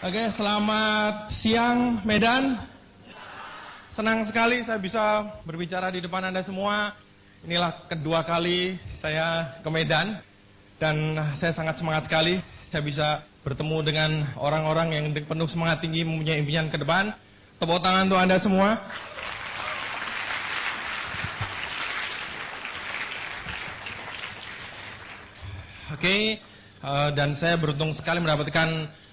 Oke, selamat siang Medan. Senang sekali saya bisa berbicara di depan Anda semua. Inilah kedua kali saya ke Medan dan saya sangat semangat sekali. Saya bisa bertemu dengan orang-orang yang penuh semangat tinggi mempunyai impian ke depan. Tepuk tangan untuk Anda semua. Oke, dan saya beruntung sekali mendapatkan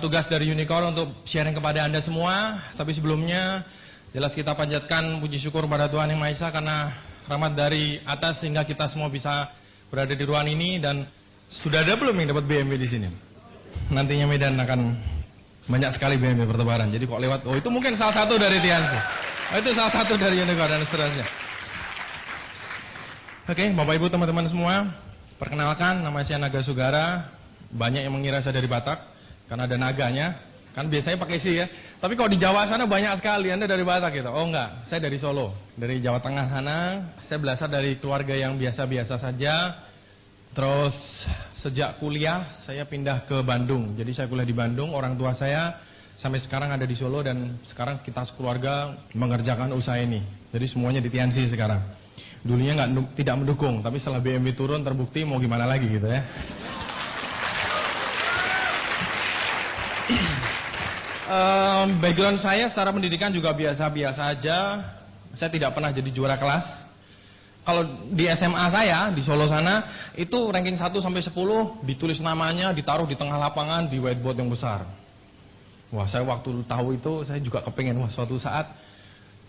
tugas dari Unicorn untuk sharing kepada Anda semua. Tapi sebelumnya jelas kita panjatkan puji syukur pada Tuhan Yang Maha Esa karena rahmat dari atas sehingga kita semua bisa berada di ruangan ini. Dan sudah ada belum yang dapat BMW di sini? Nantinya Medan akan banyak sekali BMW bertebaran. Jadi kok lewat, oh itu mungkin salah satu dari Tiansi. Oh itu salah satu dari Unicorn dan seterusnya. Oke, Bapak Ibu teman-teman semua, perkenalkan nama saya Naga Sugara. Banyak yang mengira saya dari Batak karena ada naganya. Kan biasanya pakai si ya. Tapi kalau di Jawa sana banyak sekali. Anda dari Batak gitu. Oh enggak, saya dari Solo, dari Jawa Tengah sana. Saya berasal dari keluarga yang biasa-biasa saja. Terus sejak kuliah saya pindah ke Bandung. Jadi saya kuliah di Bandung. Orang tua saya sampai sekarang ada di Solo dan sekarang kita sekeluarga mengerjakan usaha ini. Jadi semuanya di Tiansi sekarang. Dulunya tidak mendukung, tapi setelah BMW turun terbukti mau gimana lagi gitu ya. Background saya secara pendidikan juga biasa-biasa aja. Saya tidak pernah jadi juara kelas. Kalau di SMA saya di Solo sana itu ranking 1 sampai 10 ditulis namanya, ditaruh di tengah lapangan di whiteboard yang besar. Wah, saya waktu tahu itu saya juga kepengen suatu saat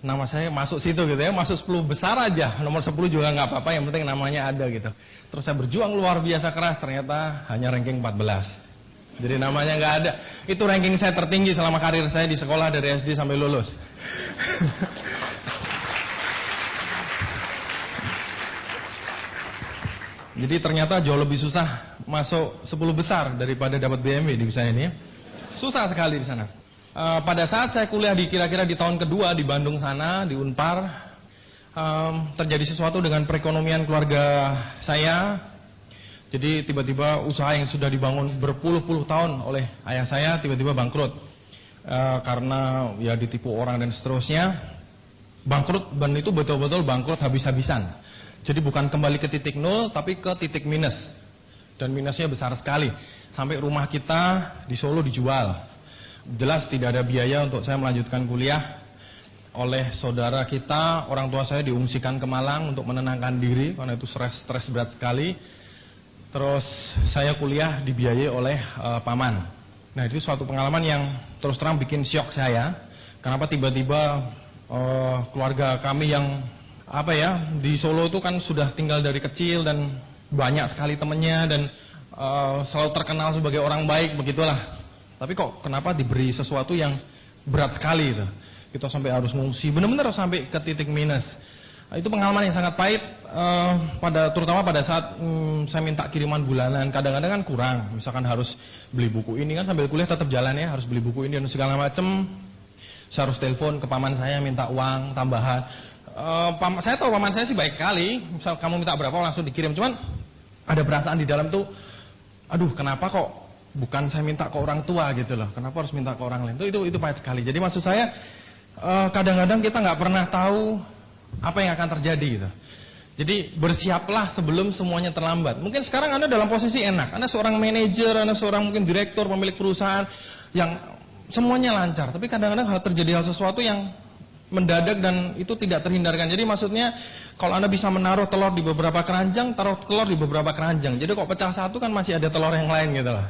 nama saya masuk situ gitu ya, masuk 10 besar aja, nomor 10 juga nggak apa-apa, yang penting namanya ada gitu. Terus saya berjuang luar biasa keras, ternyata hanya ranking 14. Jadi namanya nggak ada. Itu ranking saya tertinggi selama karir saya di sekolah dari SD sampai lulus. Jadi ternyata jauh lebih susah masuk 10 besar daripada dapat BMW di usaha ini. Susah sekali di sana. Pada saat saya kuliah kira-kira di tahun kedua di Bandung sana, di Unpar, terjadi sesuatu dengan perekonomian keluarga saya. Jadi tiba-tiba usaha yang sudah dibangun berpuluh-puluh tahun oleh ayah saya tiba-tiba bangkrut. Karena ya ditipu orang dan seterusnya. Bangkrut, dan itu betul-betul bangkrut habis-habisan. Jadi bukan kembali ke titik nol, tapi ke titik minus. Dan minusnya besar sekali. Sampai rumah kita di Solo dijual. Jelas tidak ada biaya untuk saya melanjutkan kuliah. Oleh saudara kita, orang tua saya diungsikan ke Malang untuk menenangkan diri, karena itu stres berat sekali. Terus saya kuliah dibiayai oleh paman. Nah itu suatu pengalaman yang terus terang bikin syok saya. Kenapa tiba-tiba keluarga kami yang di Solo itu kan sudah tinggal dari kecil dan banyak sekali temannya dan selalu terkenal sebagai orang baik begitulah. Tapi kok kenapa diberi sesuatu yang berat sekali itu? Kita sampai harus mengungsi, benar-benar sampai ke titik minus. Itu pengalaman yang sangat pahit, terutama pada saat saya minta kiriman bulanan. Kadang-kadang kan kurang, misalkan harus beli buku ini kan sambil kuliah tetap jalan ya, harus beli buku ini dan segala macam. Saya harus telepon ke paman saya minta uang tambahan. Saya tahu paman saya sih baik sekali, misal kamu minta berapa langsung dikirim. Cuman ada perasaan di dalam tuh, aduh kenapa kok bukan saya minta ke orang tua gitu loh, kenapa harus minta ke orang lain? Itu pahit sekali. Jadi maksud saya kadang-kadang kita nggak pernah tahu apa yang akan terjadi gitu. Jadi bersiaplah sebelum semuanya terlambat. Mungkin sekarang Anda dalam posisi enak, Anda seorang manajer, Anda seorang mungkin direktur, pemilik perusahaan yang semuanya lancar. Tapi kadang-kadang terjadi hal sesuatu yang mendadak dan itu tidak terhindarkan. Jadi maksudnya kalau Anda bisa menaruh telur di beberapa keranjang, taruh telur di beberapa keranjang. Jadi kok pecah satu kan masih ada telur yang lain gitu lah.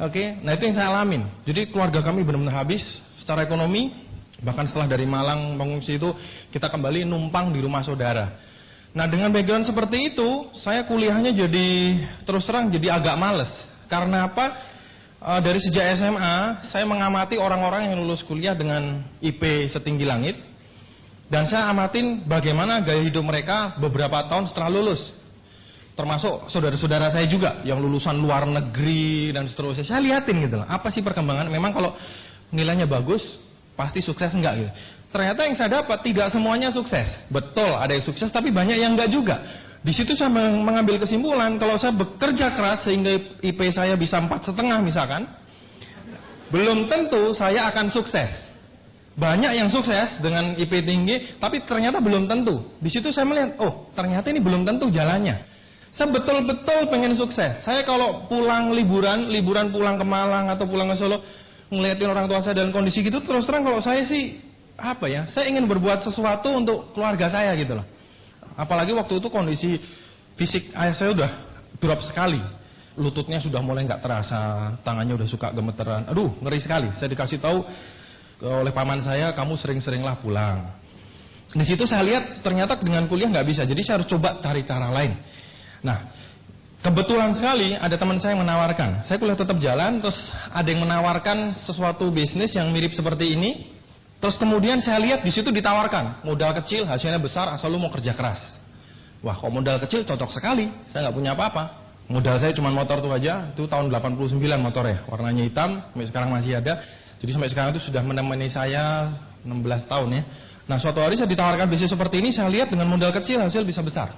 Oke, nah itu yang saya alamin. Jadi keluarga kami benar-benar habis secara ekonomi. Bahkan setelah dari Malang mengungsi itu kita kembali numpang di rumah saudara. Nah dengan background seperti itu saya kuliahnya jadi terus terang jadi agak males. Karena apa? Dari sejak SMA saya mengamati orang-orang yang lulus kuliah dengan IP setinggi langit. Dan saya amatin bagaimana gaya hidup mereka beberapa tahun setelah lulus. Termasuk saudara-saudara saya juga yang lulusan luar negeri dan seterusnya. Saya liatin gitu loh, apa sih perkembangan. Memang kalau nilainya bagus pasti sukses enggak gitu. Ternyata yang saya dapat tidak semuanya sukses. Betul ada yang sukses tapi banyak yang enggak juga. Di situ saya mengambil kesimpulan kalau saya bekerja keras sehingga IP saya bisa 4,5 misalkan, belum tentu saya akan sukses. Banyak yang sukses dengan IP tinggi, tapi ternyata belum tentu. Di situ saya melihat, oh ternyata ini belum tentu jalannya. Saya betul-betul pengen sukses. Saya kalau pulang liburan pulang ke Malang atau pulang ke Solo, ngeliatin orang tua saya dalam kondisi gitu, terus terang kalau saya sih, saya ingin berbuat sesuatu untuk keluarga saya gitu loh. Apalagi waktu itu kondisi fisik ayah saya udah drop sekali. Lututnya sudah mulai nggak terasa, tangannya udah suka gemeteran. Aduh, ngeri sekali. Saya dikasih tahu oleh paman saya, kamu sering-seringlah pulang. Di situ saya lihat ternyata dengan kuliah nggak bisa, jadi saya harus coba cari cara lain. Nah, kebetulan sekali ada teman saya yang menawarkan, saya kuliah tetap jalan, terus ada yang menawarkan sesuatu bisnis yang mirip seperti ini. Terus kemudian saya lihat di situ ditawarkan modal kecil, hasilnya besar asal lu mau kerja keras. Wah, kok modal kecil cocok sekali. Saya nggak punya apa-apa. Modal saya cuma motor tuh aja, itu tahun 89 motornya, warnanya hitam, sampai sekarang masih ada. Jadi sampai sekarang itu sudah menemani saya 16 tahun ya. Nah, suatu hari saya ditawarkan bisnis seperti ini, saya lihat dengan modal kecil hasil bisa besar.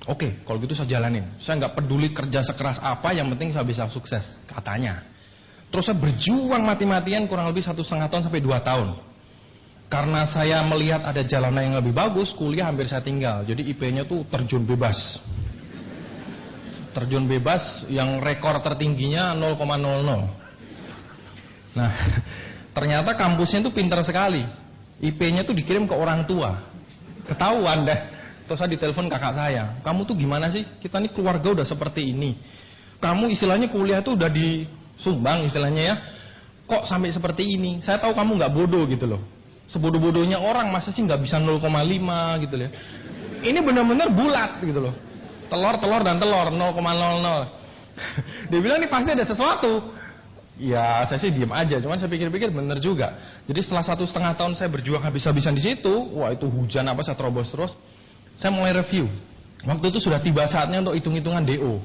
Oke, kalau gitu saya jalanin. Saya nggak peduli kerja sekeras apa, yang penting saya bisa sukses, katanya. Terus saya berjuang mati-matian kurang lebih 1,5 tahun sampai 2 tahun. Karena saya melihat ada jalan yang lebih bagus, kuliah hampir saya tinggal. Jadi IP-nya tuh terjun bebas. Terjun bebas yang rekor tertingginya 0,00. Nah, ternyata kampusnya tuh pintar sekali. IP-nya tuh dikirim ke orang tua. Ketahuan deh. Terus saya ditelepon kakak saya, kamu tuh gimana sih? Kita nih keluarga udah seperti ini. Kamu istilahnya kuliah tuh udah disumbang istilahnya ya. Kok sampai seperti ini? Saya tahu kamu nggak bodoh gitu loh. Sebodoh-bodohnya orang masa sih nggak bisa 0,5 gitu loh. Ini benar-benar bulat gitu loh. Telur dan telur 0,00. Dia bilang ini pasti ada sesuatu. Ya saya sih diem aja, cuman saya pikir-pikir bener juga. Jadi setelah 1,5 tahun saya berjuang habis-habisan di situ, wah itu hujan apa saya terobos terus. Saya mulai review. Waktu itu sudah tiba saatnya untuk hitung-hitungan DO,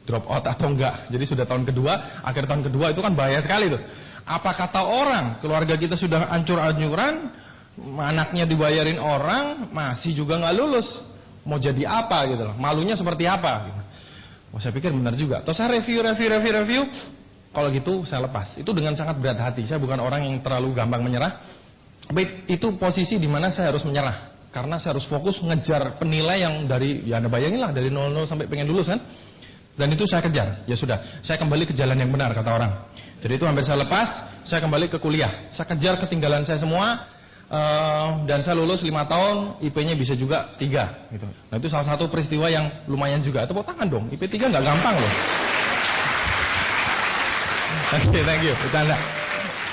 drop out atau enggak. Jadi sudah tahun kedua, akhir tahun kedua itu kan bahaya sekali tuh. Apa kata orang, keluarga kita sudah hancur-hancuran, anaknya dibayarin orang, masih juga nggak lulus. Mau jadi apa gitu loh, malunya seperti apa gitu. Wah, saya pikir benar juga. Terus saya review. Kalau gitu saya lepas. Itu dengan sangat berat hati. Saya bukan orang yang terlalu gampang menyerah. Tapi itu posisi di mana saya harus menyerah. Karena saya harus fokus ngejar penilai yang dari, ya Anda bayangin lah, dari 00 sampai pengen lulus kan. Dan itu saya kejar. Ya sudah, saya kembali ke jalan yang benar kata orang. Jadi itu hampir saya lepas, saya kembali ke kuliah. Saya kejar ketinggalan saya semua. Dan saya lulus 5 tahun, IP-nya bisa juga 3 gitu. Nah itu salah satu peristiwa yang lumayan juga. Tepuk tangan dong, IP 3 nggak gampang loh. Oke, thank you, bercanda.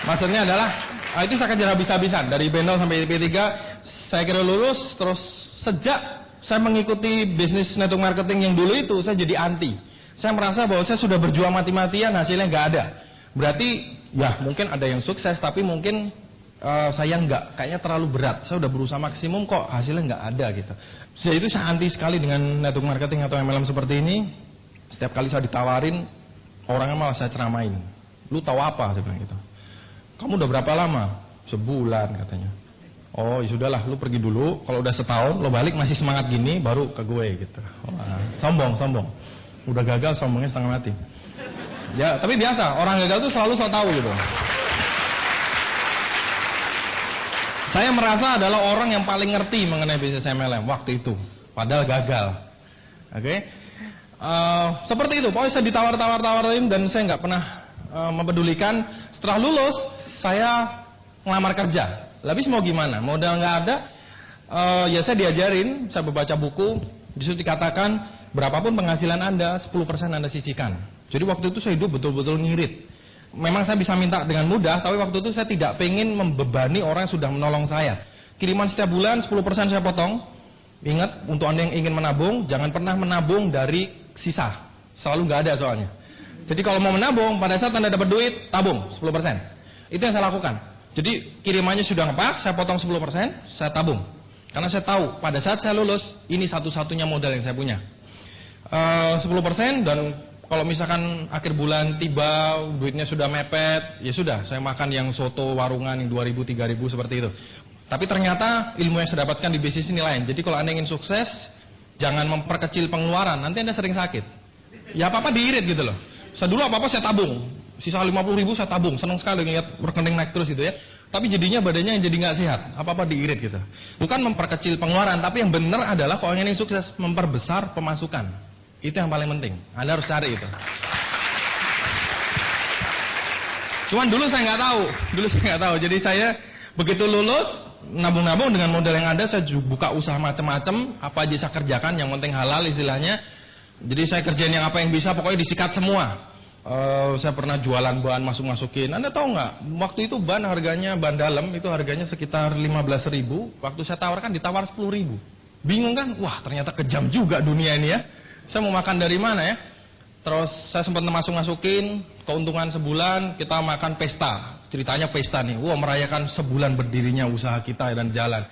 Maksudnya adalah itu saya kejar habis-habisan. Dari IP 0 sampai IP 3 saya kira lulus. Terus sejak saya mengikuti bisnis network marketing yang dulu itu, saya jadi anti. Saya merasa bahwa saya sudah berjuang mati-matian, hasilnya nggak ada. Berarti ya mungkin ada yang sukses, tapi mungkin saya nggak, kayaknya terlalu berat. Saya udah berusaha maksimum kok hasilnya nggak ada gitu. Jadi itu saya anti sekali dengan network marketing atau MLM seperti ini. Setiap kali saya ditawarin, orangnya malah saya ceramain. Lu tahu apa? Saya bilang gitu. Kamu udah berapa lama? Sebulan katanya. Oh ya sudahlah, lu pergi dulu. Kalau udah setahun, lo balik masih semangat gini, baru ke gue gitu. Wah, sombong. Udah gagal, sombongnya setengah mati. Ya, tapi biasa. Orang gagal tuh selalu so tahu gitu. Saya merasa adalah orang yang paling ngerti mengenai bisnis MLM waktu itu. Padahal gagal. Oke. Seperti itu. Pokoknya saya ditawar-tawarin dan saya nggak pernah mempedulikan. Setelah lulus, saya ngelamar kerja. Habis mau gimana? Modal nggak ada. Ya saya diajarin, saya membaca buku. Di situ dikatakan berapapun penghasilan Anda, 10% Anda sisihkan. Jadi waktu itu saya hidup betul-betul ngirit. Memang saya bisa minta dengan mudah, tapi waktu itu saya tidak pengen membebani orang yang sudah menolong saya. Kiriman setiap bulan 10% saya potong. Ingat, untuk Anda yang ingin menabung, jangan pernah menabung dari sisa. Selalu nggak ada soalnya. Jadi kalau mau menabung, pada saat Anda dapat duit, tabung 10%. Itu yang saya lakukan. Jadi kirimannya sudah ngepas, saya potong 10%, saya tabung. Karena saya tahu, pada saat saya lulus, ini satu-satunya modal yang saya punya. 10% dan kalau misalkan akhir bulan tiba, duitnya sudah mepet, ya sudah, saya makan yang soto warungan yang 2.000, 3.000 seperti itu. Tapi ternyata ilmu yang saya dapatkan di bisnis ini lain. Jadi kalau Anda ingin sukses, jangan memperkecil pengeluaran, nanti Anda sering sakit. Ya apa-apa diirit gitu loh. Saya dulu apa-apa saya tabung. Sisa 50.000 saya tabung, senang sekali ngeliat rekening naik terus gitu ya. Tapi jadinya badannya yang jadi nggak sehat, apa-apa diirit gitu. Bukan memperkecil pengeluaran, tapi yang benar adalah kalau ingin sukses memperbesar pemasukan. Itu yang paling penting. Anda harus cari itu. Cuman dulu saya nggak tahu. Jadi saya begitu lulus, nabung-nabung dengan modal yang ada, saya buka usaha macam-macam, apa aja saya kerjakan, yang penting halal istilahnya. Jadi saya kerjain yang apa yang bisa, pokoknya disikat semua. Saya pernah jualan bahan masukin. Anda tahu nggak? Waktu itu ban dalam itu harganya sekitar 15.000. Waktu saya tawarkan ditawar 10.000. Bingung kan? Wah ternyata kejam juga dunia ini ya. Saya mau makan dari mana ya? Terus saya sempat masukin keuntungan sebulan, kita makan pesta. Ceritanya pesta nih, wah merayakan sebulan berdirinya usaha kita dan jalan.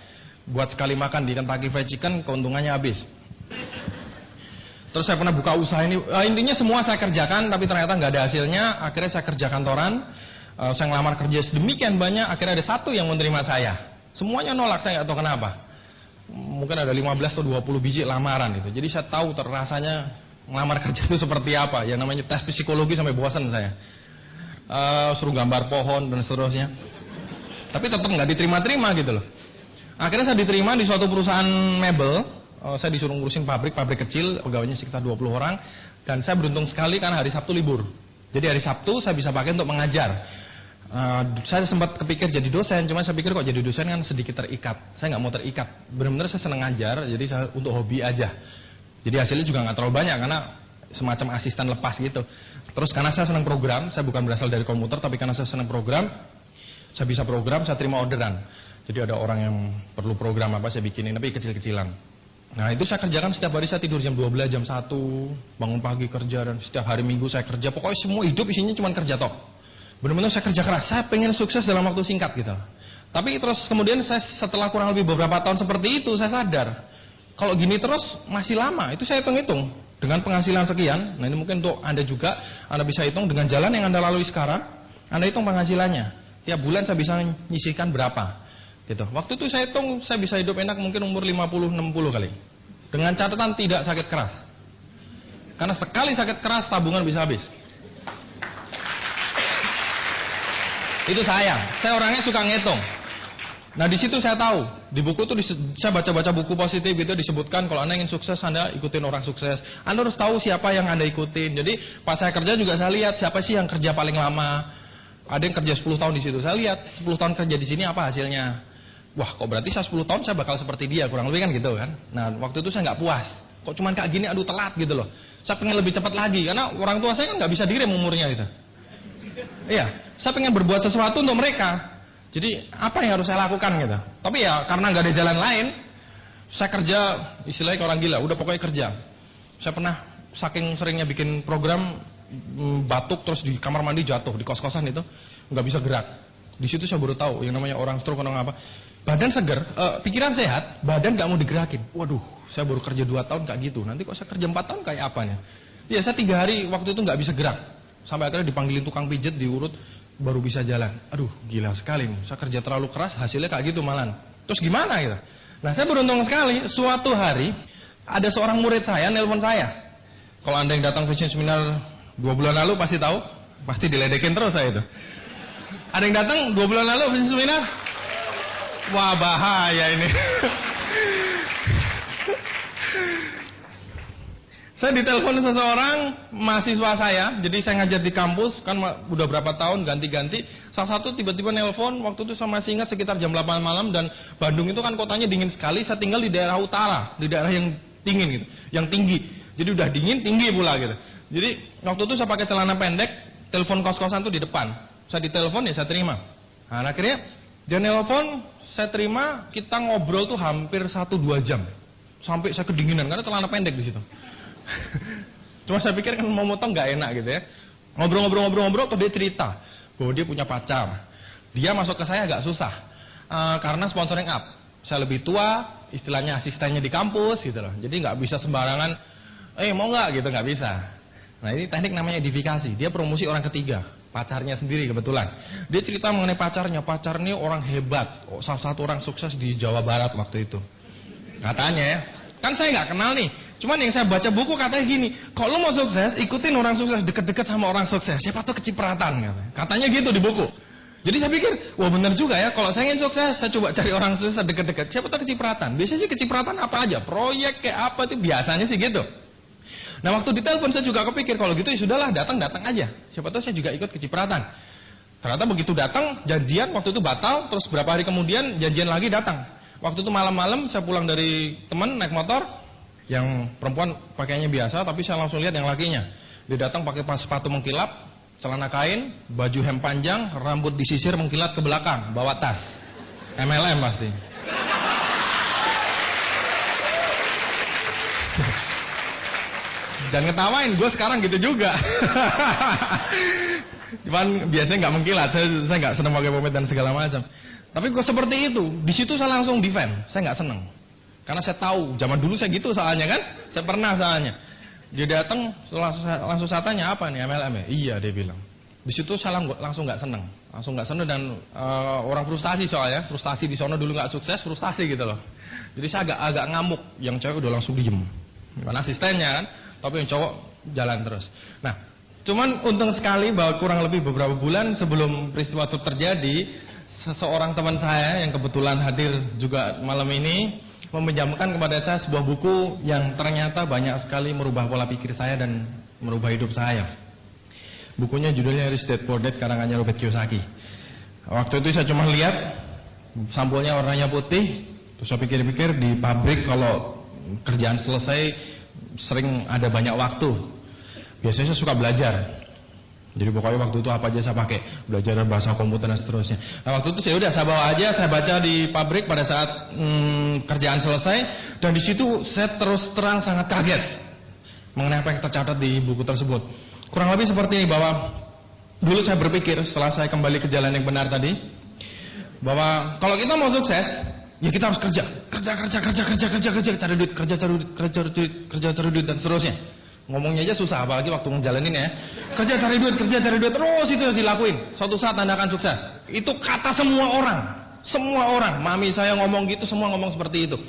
Buat sekali makan di Kentucky Fried Chicken, keuntungannya habis. Terus saya pernah buka usaha ini, intinya semua saya kerjakan, tapi ternyata nggak ada hasilnya. Akhirnya saya kerja kantoran, saya ngelamar kerja sedemikian banyak, akhirnya ada satu yang menerima saya. Semuanya nolak, saya nggak tahu kenapa. Mungkin ada 15 atau 20 biji lamaran itu. Jadi saya tahu rasanya ngelamar kerja itu seperti apa. Yang namanya tes psikologi sampai bosan saya. Suruh gambar pohon dan seterusnya. Tapi tetap nggak diterima-terima gitu loh. Akhirnya saya diterima di suatu perusahaan mebel. Saya disuruh ngurusin pabrik kecil, pegawainya sekitar 20 orang. Dan saya beruntung sekali karena hari Sabtu libur. Jadi hari Sabtu saya bisa pakai untuk mengajar. Saya sempat kepikir jadi dosen, cuma saya pikir kok jadi dosen kan sedikit terikat. Saya nggak mau terikat. Benar-benar saya senang ngajar, jadi saya untuk hobi aja. Jadi hasilnya juga nggak terlalu banyak karena semacam asisten lepas gitu. Terus karena saya senang program, saya bukan berasal dari komputer, tapi karena saya senang program, saya bisa program, saya terima orderan. Jadi ada orang yang perlu program apa saya bikinin, tapi kecil-kecilan. Nah itu saya kerjakan setiap hari, saya tidur jam 12, jam 1, bangun pagi kerja, dan setiap hari Minggu saya kerja. Pokoknya semua hidup isinya cuma kerja tok. Benar-benar saya kerja keras, saya pengen sukses dalam waktu singkat gitu. Tapi terus kemudian saya setelah kurang lebih beberapa tahun seperti itu, saya sadar kalau gini terus masih lama. Itu saya hitung-hitung dengan penghasilan sekian. Nah ini mungkin untuk Anda juga, Anda bisa hitung dengan jalan yang Anda lalui sekarang, Anda hitung penghasilannya. Tiap bulan saya bisa nyisihkan berapa gitu. Waktu itu saya hitung saya bisa hidup enak mungkin umur 50-60 kali. Dengan catatan tidak sakit keras. Karena sekali sakit keras tabungan bisa habis. Itu saya orangnya suka ngitung. Nah di situ saya tahu, di buku itu saya baca-baca buku positif itu disebutkan kalau Anda ingin sukses, Anda ikutin orang sukses. Anda harus tahu siapa yang Anda ikutin. Jadi pas saya kerja juga saya lihat siapa sih yang kerja paling lama. Ada yang kerja 10 tahun di situ. Saya lihat 10 tahun kerja di sini apa hasilnya. Wah kok berarti saya 10 tahun saya bakal seperti dia, kurang lebih kan gitu kan. Nah waktu itu saya nggak puas. Kok cuman kayak gini, aduh telat gitu loh. Saya pengen lebih cepat lagi karena orang tua saya kan nggak bisa direm umurnya gitu. Iya, saya pengen berbuat sesuatu untuk mereka. Jadi apa yang harus saya lakukan gitu. Tapi ya karena nggak ada jalan lain, saya kerja istilahnya kayak orang gila, udah pokoknya kerja. Saya pernah saking seringnya bikin program batuk terus di kamar mandi jatuh di kos-kosan itu nggak bisa gerak. Di situ saya baru tahu yang namanya orang stroke orang apa. Badan seger, pikiran sehat, badan nggak mau digerakin. Waduh, saya baru kerja 2 tahun kayak gitu. Nanti kok saya kerja 4 tahun kayak apanya? Ya saya 3 hari waktu itu nggak bisa gerak. Sampai akhirnya dipanggilin tukang pijet, diurut, baru bisa jalan. Aduh, gila sekali nih. Saya kerja terlalu keras, hasilnya kayak gitu malah. Terus gimana gitu? Nah, saya beruntung sekali. Suatu hari ada seorang murid saya nelpon saya. Kalau Anda yang datang vision seminar 2 bulan lalu pasti tahu, pasti diledekin terus saya itu. Ada yang datang 2 bulan lalu vision seminar? Wah, bahaya ini. Saya ditelepon seseorang mahasiswa saya, jadi saya ngajar di kampus kan udah berapa tahun ganti-ganti. Salah satu tiba-tiba nelpon, waktu itu saya masih ingat sekitar jam 8 malam dan Bandung itu kan kotanya dingin sekali. Saya tinggal di daerah utara, di daerah yang dingin gitu, yang tinggi. Jadi udah dingin, tinggi pula gitu. Jadi waktu itu saya pakai celana pendek, telepon kos-kosan tuh di depan. Saya ditelepon ya saya terima. Nah akhirnya dia nelpon, saya terima, kita ngobrol tuh hampir 1-2 jam. Sampai saya kedinginan karena celana pendek di situ. Cuma saya pikir kan mau motong nggak enak gitu ya. Ngobrol-ngobrol tuh dia cerita bahwa dia punya pacar. Dia masuk ke saya agak susah karena sponsoring up. Saya lebih tua, istilahnya asistennya di kampus gitu loh. Jadi nggak bisa sembarangan, mau nggak gitu, nggak bisa. Nah ini teknik namanya edifikasi. Dia promosi orang ketiga, pacarnya sendiri kebetulan. Dia cerita mengenai pacarnya. Pacarnya orang hebat, salah satu orang sukses di Jawa Barat waktu itu. Katanya ya. Kan saya nggak kenal nih. Cuman yang saya baca buku katanya gini, kalau lu mau sukses, ikutin orang sukses, deket-deket sama orang sukses. Siapa tuh kecipratan katanya gitu di buku. Jadi saya pikir, wah benar juga ya. Kalau saya ingin sukses, saya coba cari orang sukses deket-deket. Siapa tuh kecipratan? Biasanya sih kecipratan apa aja, proyek kayak apa tuh biasanya sih gitu. Nah waktu ditelepon saya juga kepikir, kalau gitu ya sudahlah, datang aja. Siapa tahu saya juga ikut kecipratan. Ternyata begitu datang, janjian waktu itu batal, terus berapa hari kemudian janjian lagi datang. Waktu itu malam-malam saya pulang dari teman naik motor, yang perempuan pakainya biasa, tapi saya langsung lihat yang lakinya. Dia datang pakai sepatu mengkilap, celana kain, baju hem panjang, rambut disisir mengkilat ke belakang, bawa tas. MLM pasti. Jangan ketawain, gue sekarang gitu juga. Cuman biasanya nggak mengkilat, saya nggak senang pakai pomade dan segala macam. Tapi gue seperti itu, di situ saya langsung defend, saya nggak senang. Karena saya tahu, zaman dulu saya gitu soalnya kan, saya pernah soalnya. Dia datang, langsung saya tanya, apa nih MLM ya? Iya, dia bilang. Di situ saya langsung nggak senang, dan orang frustasi soalnya, frustasi di sono dulu nggak sukses, frustasi gitu loh. Jadi saya agak ngamuk, yang cewek udah langsung diem, bukan asistennya kan, tapi yang cowok jalan terus. Nah, cuman untung sekali bahwa kurang lebih beberapa bulan sebelum peristiwa itu terjadi, seseorang teman saya yang kebetulan hadir juga malam ini meminjamkan kepada saya sebuah buku yang ternyata banyak sekali merubah pola pikir saya dan merubah hidup saya. Bukunya judulnya Rich Dad Poor Dad karangannya Robert Kiyosaki. Waktu itu saya cuma lihat sampulnya warnanya putih, terus saya pikir-pikir di pabrik kalau kerjaan selesai sering ada banyak waktu. Biasanya saya suka belajar. Jadi pokoknya waktu itu apa aja saya pakai, belajar bahasa komputer dan seterusnya. Nah waktu itu saya udah saya bawa aja, saya baca di pabrik pada saat kerjaan selesai, dan di situ saya terus terang sangat kaget mengenai apa yang tercatat di buku tersebut. Kurang lebih seperti ini, bahwa dulu saya berpikir setelah saya kembali ke jalan yang benar tadi, bahwa kalau kita mau sukses, ya kita harus kerja, cari duit dan seterusnya. Ngomongnya aja susah, apalagi waktu ngejalanin ya. Kerja cari duit, terus itu harus dilakuin. Suatu saat Anda akan sukses. Itu kata semua orang. Mami saya ngomong gitu, semua ngomong seperti itu.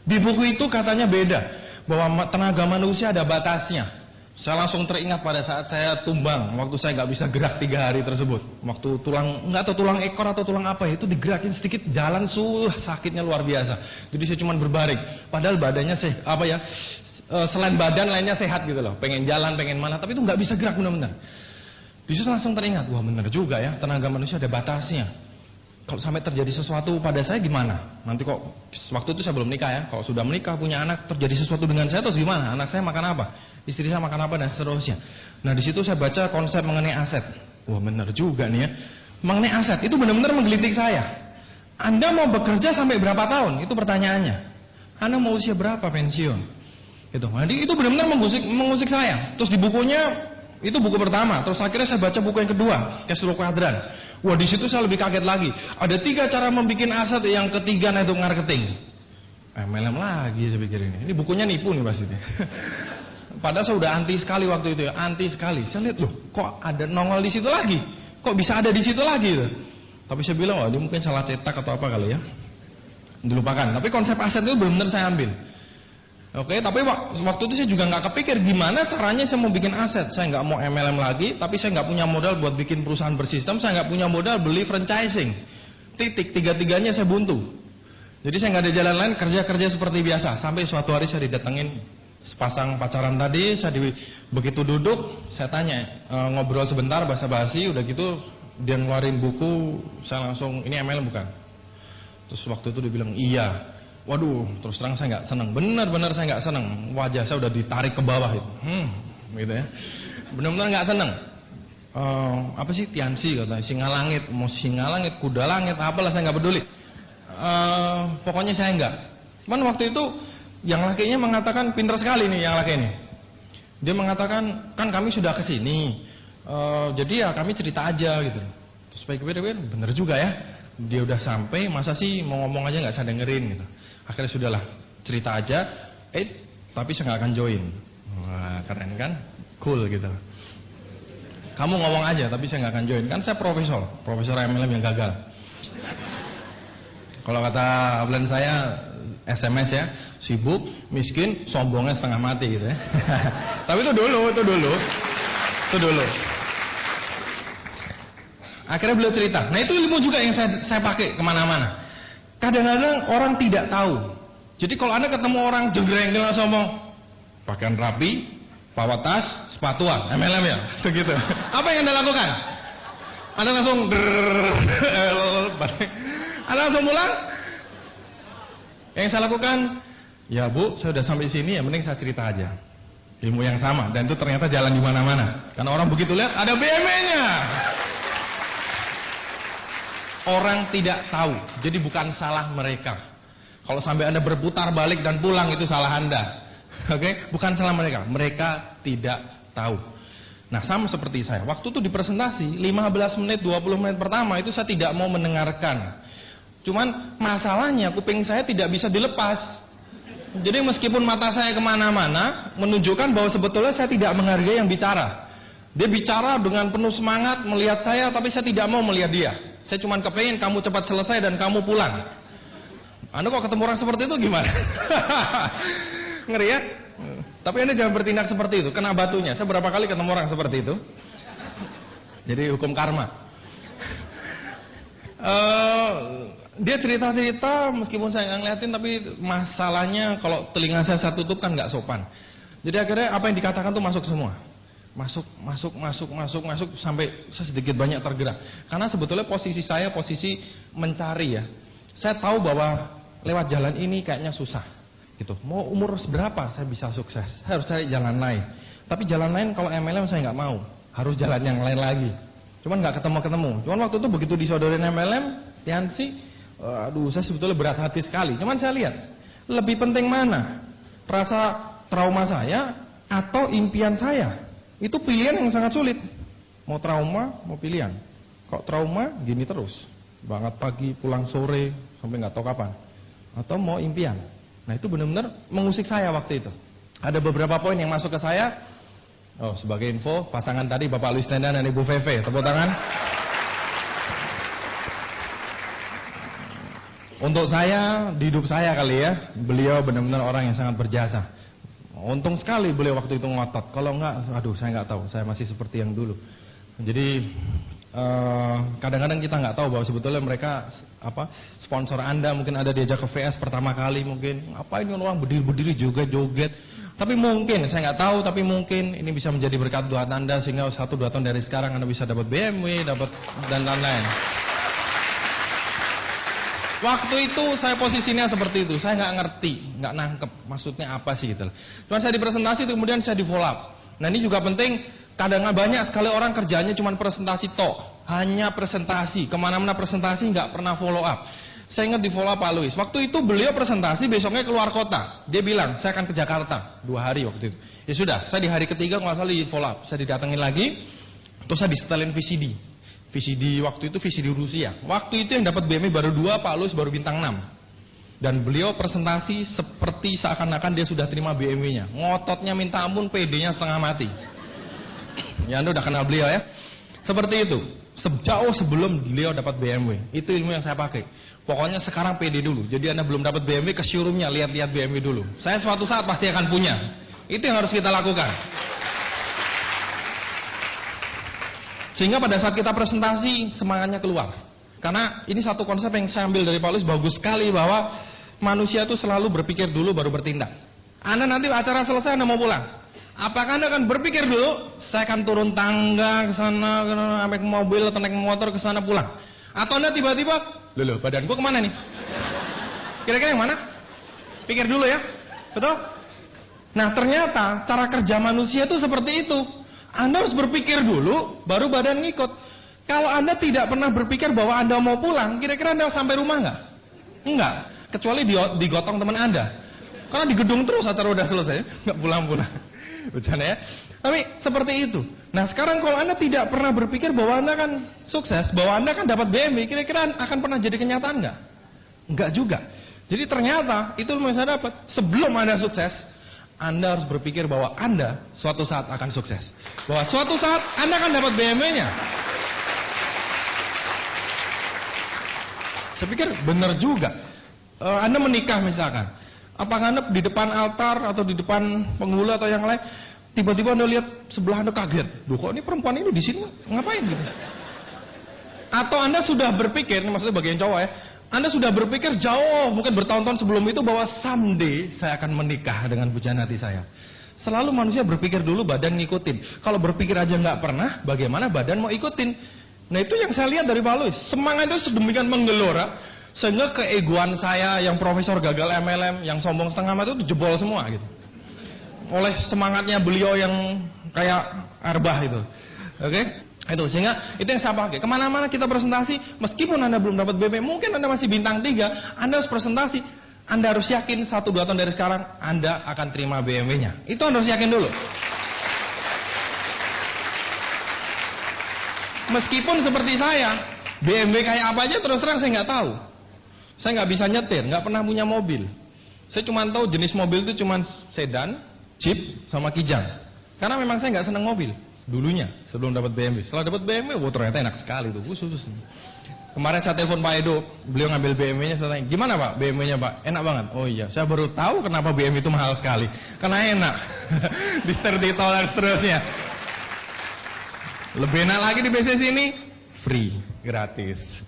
Di buku itu katanya beda, bahwa tenaga manusia ada batasnya. Saya langsung teringat pada saat saya tumbang, waktu saya nggak bisa gerak 3 hari tersebut. Waktu nggak tahu tulang ekor atau tulang apa itu digerakin sedikit, jalan sakitnya luar biasa. Jadi saya cuma berbaring. Padahal badannya selain badan lainnya sehat gitu loh, pengen jalan, pengen mana, tapi itu nggak bisa gerak benar-benar. Di situ langsung teringat, wah benar juga ya, tenaga manusia ada batasnya. Kalau sampai terjadi sesuatu pada saya gimana? Nanti kok waktu itu saya belum nikah ya, kalau sudah menikah punya anak terjadi sesuatu dengan saya terus gimana? Anak saya makan apa? Istri saya makan apa dan seterusnya. Nah di situ saya baca konsep mengenai aset. Wah benar juga nih ya, mengenai aset itu benar-benar menggelitik saya. Anda mau bekerja sampai berapa tahun? Itu pertanyaannya. Anda mau usia berapa pensiun? Jadi itu benar-benar mengusik saya. Terus di bukunya, itu buku pertama. Terus akhirnya saya baca buku yang kedua, Cash Flow Quadrant. Wah di situ saya lebih kaget lagi. Ada 3 cara membuat aset, yang ketiga itu marketing. MLM lagi saya pikir ini. Ini bukunya nipu nih pasti. Padahal saya udah anti sekali waktu itu ya, anti sekali. Saya lihat loh, kok ada nongol di situ lagi? Kok bisa ada di situ lagi? Tapi saya bilang, wah dia mungkin salah cetak atau apa kali ya. Dilupakan. Tapi konsep aset itu benar-benar saya ambil. Oke, tapi waktu itu saya juga nggak kepikir gimana caranya saya mau bikin aset. Saya nggak mau MLM lagi, tapi saya nggak punya modal buat bikin perusahaan bersistem. Saya nggak punya modal beli franchising. Tiga-tiganya saya buntu. Jadi saya nggak ada jalan lain, kerja seperti biasa. Sampai suatu hari saya didatengin sepasang pacaran tadi. Begitu duduk, saya tanya, ngobrol sebentar basa-basi, udah gitu dia ngeluarin buku. Saya langsung, ini MLM bukan? Terus waktu itu dia bilang iya. Waduh, terus terang saya nggak senang. Benar-benar saya nggak senang. Wajah saya udah ditarik ke bawah itu. Gitu ya. Benar-benar nggak senang. Apa sih Tiansi katanya, singa langit, mau singa langit, kuda langit, apalah saya nggak peduli. Pokoknya saya nggak. Cuman waktu itu yang lakinya mengatakan pintar sekali nih yang laki ini. Dia mengatakan kan kami sudah kesini, jadi ya kami cerita aja gitu. Terus pikir-pikir bener juga ya. Dia udah sampai, masa sih mau ngomong aja nggak saya dengerin gitu. Akhirnya sudahlah, cerita aja, tapi saya nggak akan join. Wah keren kan, cool gitu. Kamu ngomong aja, tapi saya nggak akan join. Kan saya profesor MLM yang gagal. Kalau kata plan saya SMS ya, Sibuk, miskin, sombongnya setengah mati gitu ya. Tapi itu dulu. Akhirnya beliau cerita. Nah itu ilmu juga yang saya pakai kemana-mana. Kadang-kadang orang tidak tahu. Jadi kalau Anda ketemu orang jenggreng dengan sombong, pakaian rapi, bawa tas, sepatuan, MLM ya, segitu. Apa yang Anda lakukan? Anda langsung Anda langsung pulang. Yang saya lakukan, ya Bu, saya sudah sampai sini, ya mending saya cerita aja. Ilmu yang sama, dan itu ternyata jalan di mana-mana. Karena orang begitu lihat ada BMW-nya. Orang tidak tahu, jadi bukan salah mereka. Kalau sampai Anda berputar balik dan pulang itu salah Anda. Oke, bukan salah mereka. Mereka tidak tahu. Nah, sama seperti saya. Waktu itu di presentasi 15 menit, 20 menit pertama itu saya tidak mau mendengarkan. Cuman masalahnya kuping saya tidak bisa dilepas. Jadi meskipun mata saya kemana-mana menunjukkan bahwa sebetulnya saya tidak menghargai yang bicara. Dia bicara dengan penuh semangat melihat saya, tapi saya tidak mau melihat dia. Saya cuma kepengen kamu cepat selesai dan kamu pulang. Anda kok ketemu orang seperti itu gimana? Ngeri ya? Tapi Anda jangan bertindak seperti itu, kena batunya. Saya berapa kali ketemu orang seperti itu. Jadi hukum karma. Dia cerita-cerita meskipun saya nggak ngeliatin, tapi masalahnya kalau telinga saya tutup kan nggak sopan. Jadi akhirnya apa yang dikatakan tuh masuk semua. Masuk sampai saya sedikit banyak tergerak. Karena sebetulnya posisi saya posisi mencari ya. Saya tahu bahwa lewat jalan ini kayaknya susah gitu. Mau umur seberapa saya bisa sukses? Saya harus cari jalan lain. Tapi jalan lain kalau MLM saya nggak mau. Harus jalan yang lain lagi. Cuman nggak ketemu. Cuman waktu itu begitu disodorin MLM, Tiansi, aduh saya sebetulnya berat hati sekali. Cuman saya lihat lebih penting mana? Rasa trauma saya atau impian saya? Itu pilihan yang sangat sulit. Mau trauma, mau pilihan. Kok trauma, gini terus. Banget pagi, pulang sore, sampai nggak tahu kapan. Atau mau impian. Nah itu benar-benar mengusik saya waktu itu. Ada beberapa poin yang masuk ke saya. Oh, sebagai info, pasangan tadi Bapak Luis Tendan dan Ibu Feve. Tepuk tangan. Untuk saya, di hidup saya kali ya, beliau benar-benar orang yang sangat berjasa. Untung sekali beliau waktu itu ngotot. Kalau enggak, aduh saya nggak tahu. Saya masih seperti yang dulu. Jadi kadang-kadang kita nggak tahu bahwa sebetulnya mereka sponsor Anda mungkin ada diajak ke VS pertama kali mungkin. Apa ini orang berdiri-berdiri juga joget. Tapi mungkin saya nggak tahu. Tapi mungkin ini bisa menjadi berkat buat Anda sehingga 1-2 tahun dari sekarang Anda bisa dapat BMW, dapat dan lain-lain. Waktu itu saya posisinya seperti itu, saya nggak ngerti, nggak nangkep maksudnya apa sih gitu. Cuman saya di presentasi kemudian saya di follow up. Nah ini juga penting, kadang-kadang banyak sekali orang kerjanya cuma presentasi tok, hanya presentasi, kemana-mana presentasi nggak pernah follow up. Saya ingat di follow up Pak Luis, waktu itu beliau presentasi besoknya keluar kota, dia bilang saya akan ke Jakarta 2 hari waktu itu. Ya sudah, saya di hari ketiga nggak salah di follow up, saya didatengin lagi, terus saya disetelin VCD waktu itu VCD Rusia. Waktu itu yang dapat BMW baru 2, Pak Luis baru bintang 6. Dan beliau presentasi seperti seakan-akan dia sudah terima BMW-nya. Ngototnya minta ampun, PD-nya setengah mati. Ya Anda udah kenal beliau ya. Seperti itu. Sejauh sebelum beliau dapat BMW. Itu ilmu yang saya pakai. Pokoknya sekarang PD dulu. Jadi Anda belum dapat BMW, ke showroomnya lihat-lihat BMW dulu. Saya suatu saat pasti akan punya. Itu yang harus kita lakukan. Sehingga pada saat kita presentasi semangatnya keluar. Karena ini satu konsep yang saya ambil dari Paulus bagus sekali, bahwa manusia itu selalu berpikir dulu baru bertindak. Anda nanti acara selesai Anda mau pulang. Apakah Anda akan berpikir dulu, saya akan turun tangga ke sana, naik mobil atau naik motor ke sana pulang? Atau Anda tiba-tiba, loh badanku kemana nih? Kira-kira yang mana? Pikir dulu ya. Betul? Nah ternyata cara kerja manusia itu seperti itu. Anda harus berpikir dulu, baru badan ngikut. Kalau Anda tidak pernah berpikir bahwa Anda mau pulang, kira-kira Anda sampai rumah nggak? Enggak. Kecuali digotong teman Anda. Karena di gedung terus acara udah selesai, nggak pulang-pulang. Bercanda ya. Tapi seperti itu. Nah sekarang kalau Anda tidak pernah berpikir bahwa Anda kan sukses, bahwa Anda kan dapat BMW, kira-kira akan pernah jadi kenyataan nggak? Enggak juga. Jadi ternyata itu yang saya dapat. Sebelum Anda sukses, Anda harus berpikir bahwa Anda suatu saat akan sukses. Bahwa suatu saat Anda akan dapat BMW-nya. Saya pikir benar juga. Anda menikah misalkan. Apakah Anda di depan altar atau di depan penghulu atau yang lain, tiba-tiba Anda lihat sebelah Anda kaget, loh kok ini perempuan ini di sini ngapain gitu? Atau Anda sudah berpikir, ini maksudnya bagian cowok ya, Anda sudah berpikir jauh, mungkin bertahun-tahun sebelum itu bahwa someday saya akan menikah dengan pujaan hati saya. Selalu manusia berpikir dulu, badan ngikutin. Kalau berpikir aja nggak pernah, bagaimana badan mau ikutin? Nah itu yang saya lihat dari Pak Louis, semangat itu sedemikian menggelora, sehingga keegoan saya yang profesor gagal MLM, yang sombong setengah mati itu jebol semua gitu. Oleh semangatnya beliau yang kayak arbah itu. Oke? Itu sehingga itu yang saya pakai. Kemana-mana kita presentasi, meskipun Anda belum dapat BP, mungkin Anda masih bintang 3, Anda harus presentasi. Anda harus yakin 1-2 tahun dari sekarang Anda akan terima BMW-nya. Itu Anda harus yakin dulu. Meskipun seperti saya, BMW kayak apa aja terus terang saya nggak tahu. Saya nggak bisa nyetir, nggak pernah punya mobil. Saya cuma tahu jenis mobil itu cuma sedan, Jeep, sama Kijang. Karena memang saya nggak senang mobil dulunya sebelum dapat BMW. Setelah dapat BMW, wah ternyata enak sekali tuh. Khusus. Kemarin saya telepon Pak Edo, beliau ngambil BMW-nya, saya tanya, gimana Pak BMW-nya Pak? Enak banget. Oh iya, saya baru tahu kenapa BMW itu mahal sekali. Karena enak, di setir di tol dan seterusnya. Lebih enak lagi di bisnis ini, free, gratis.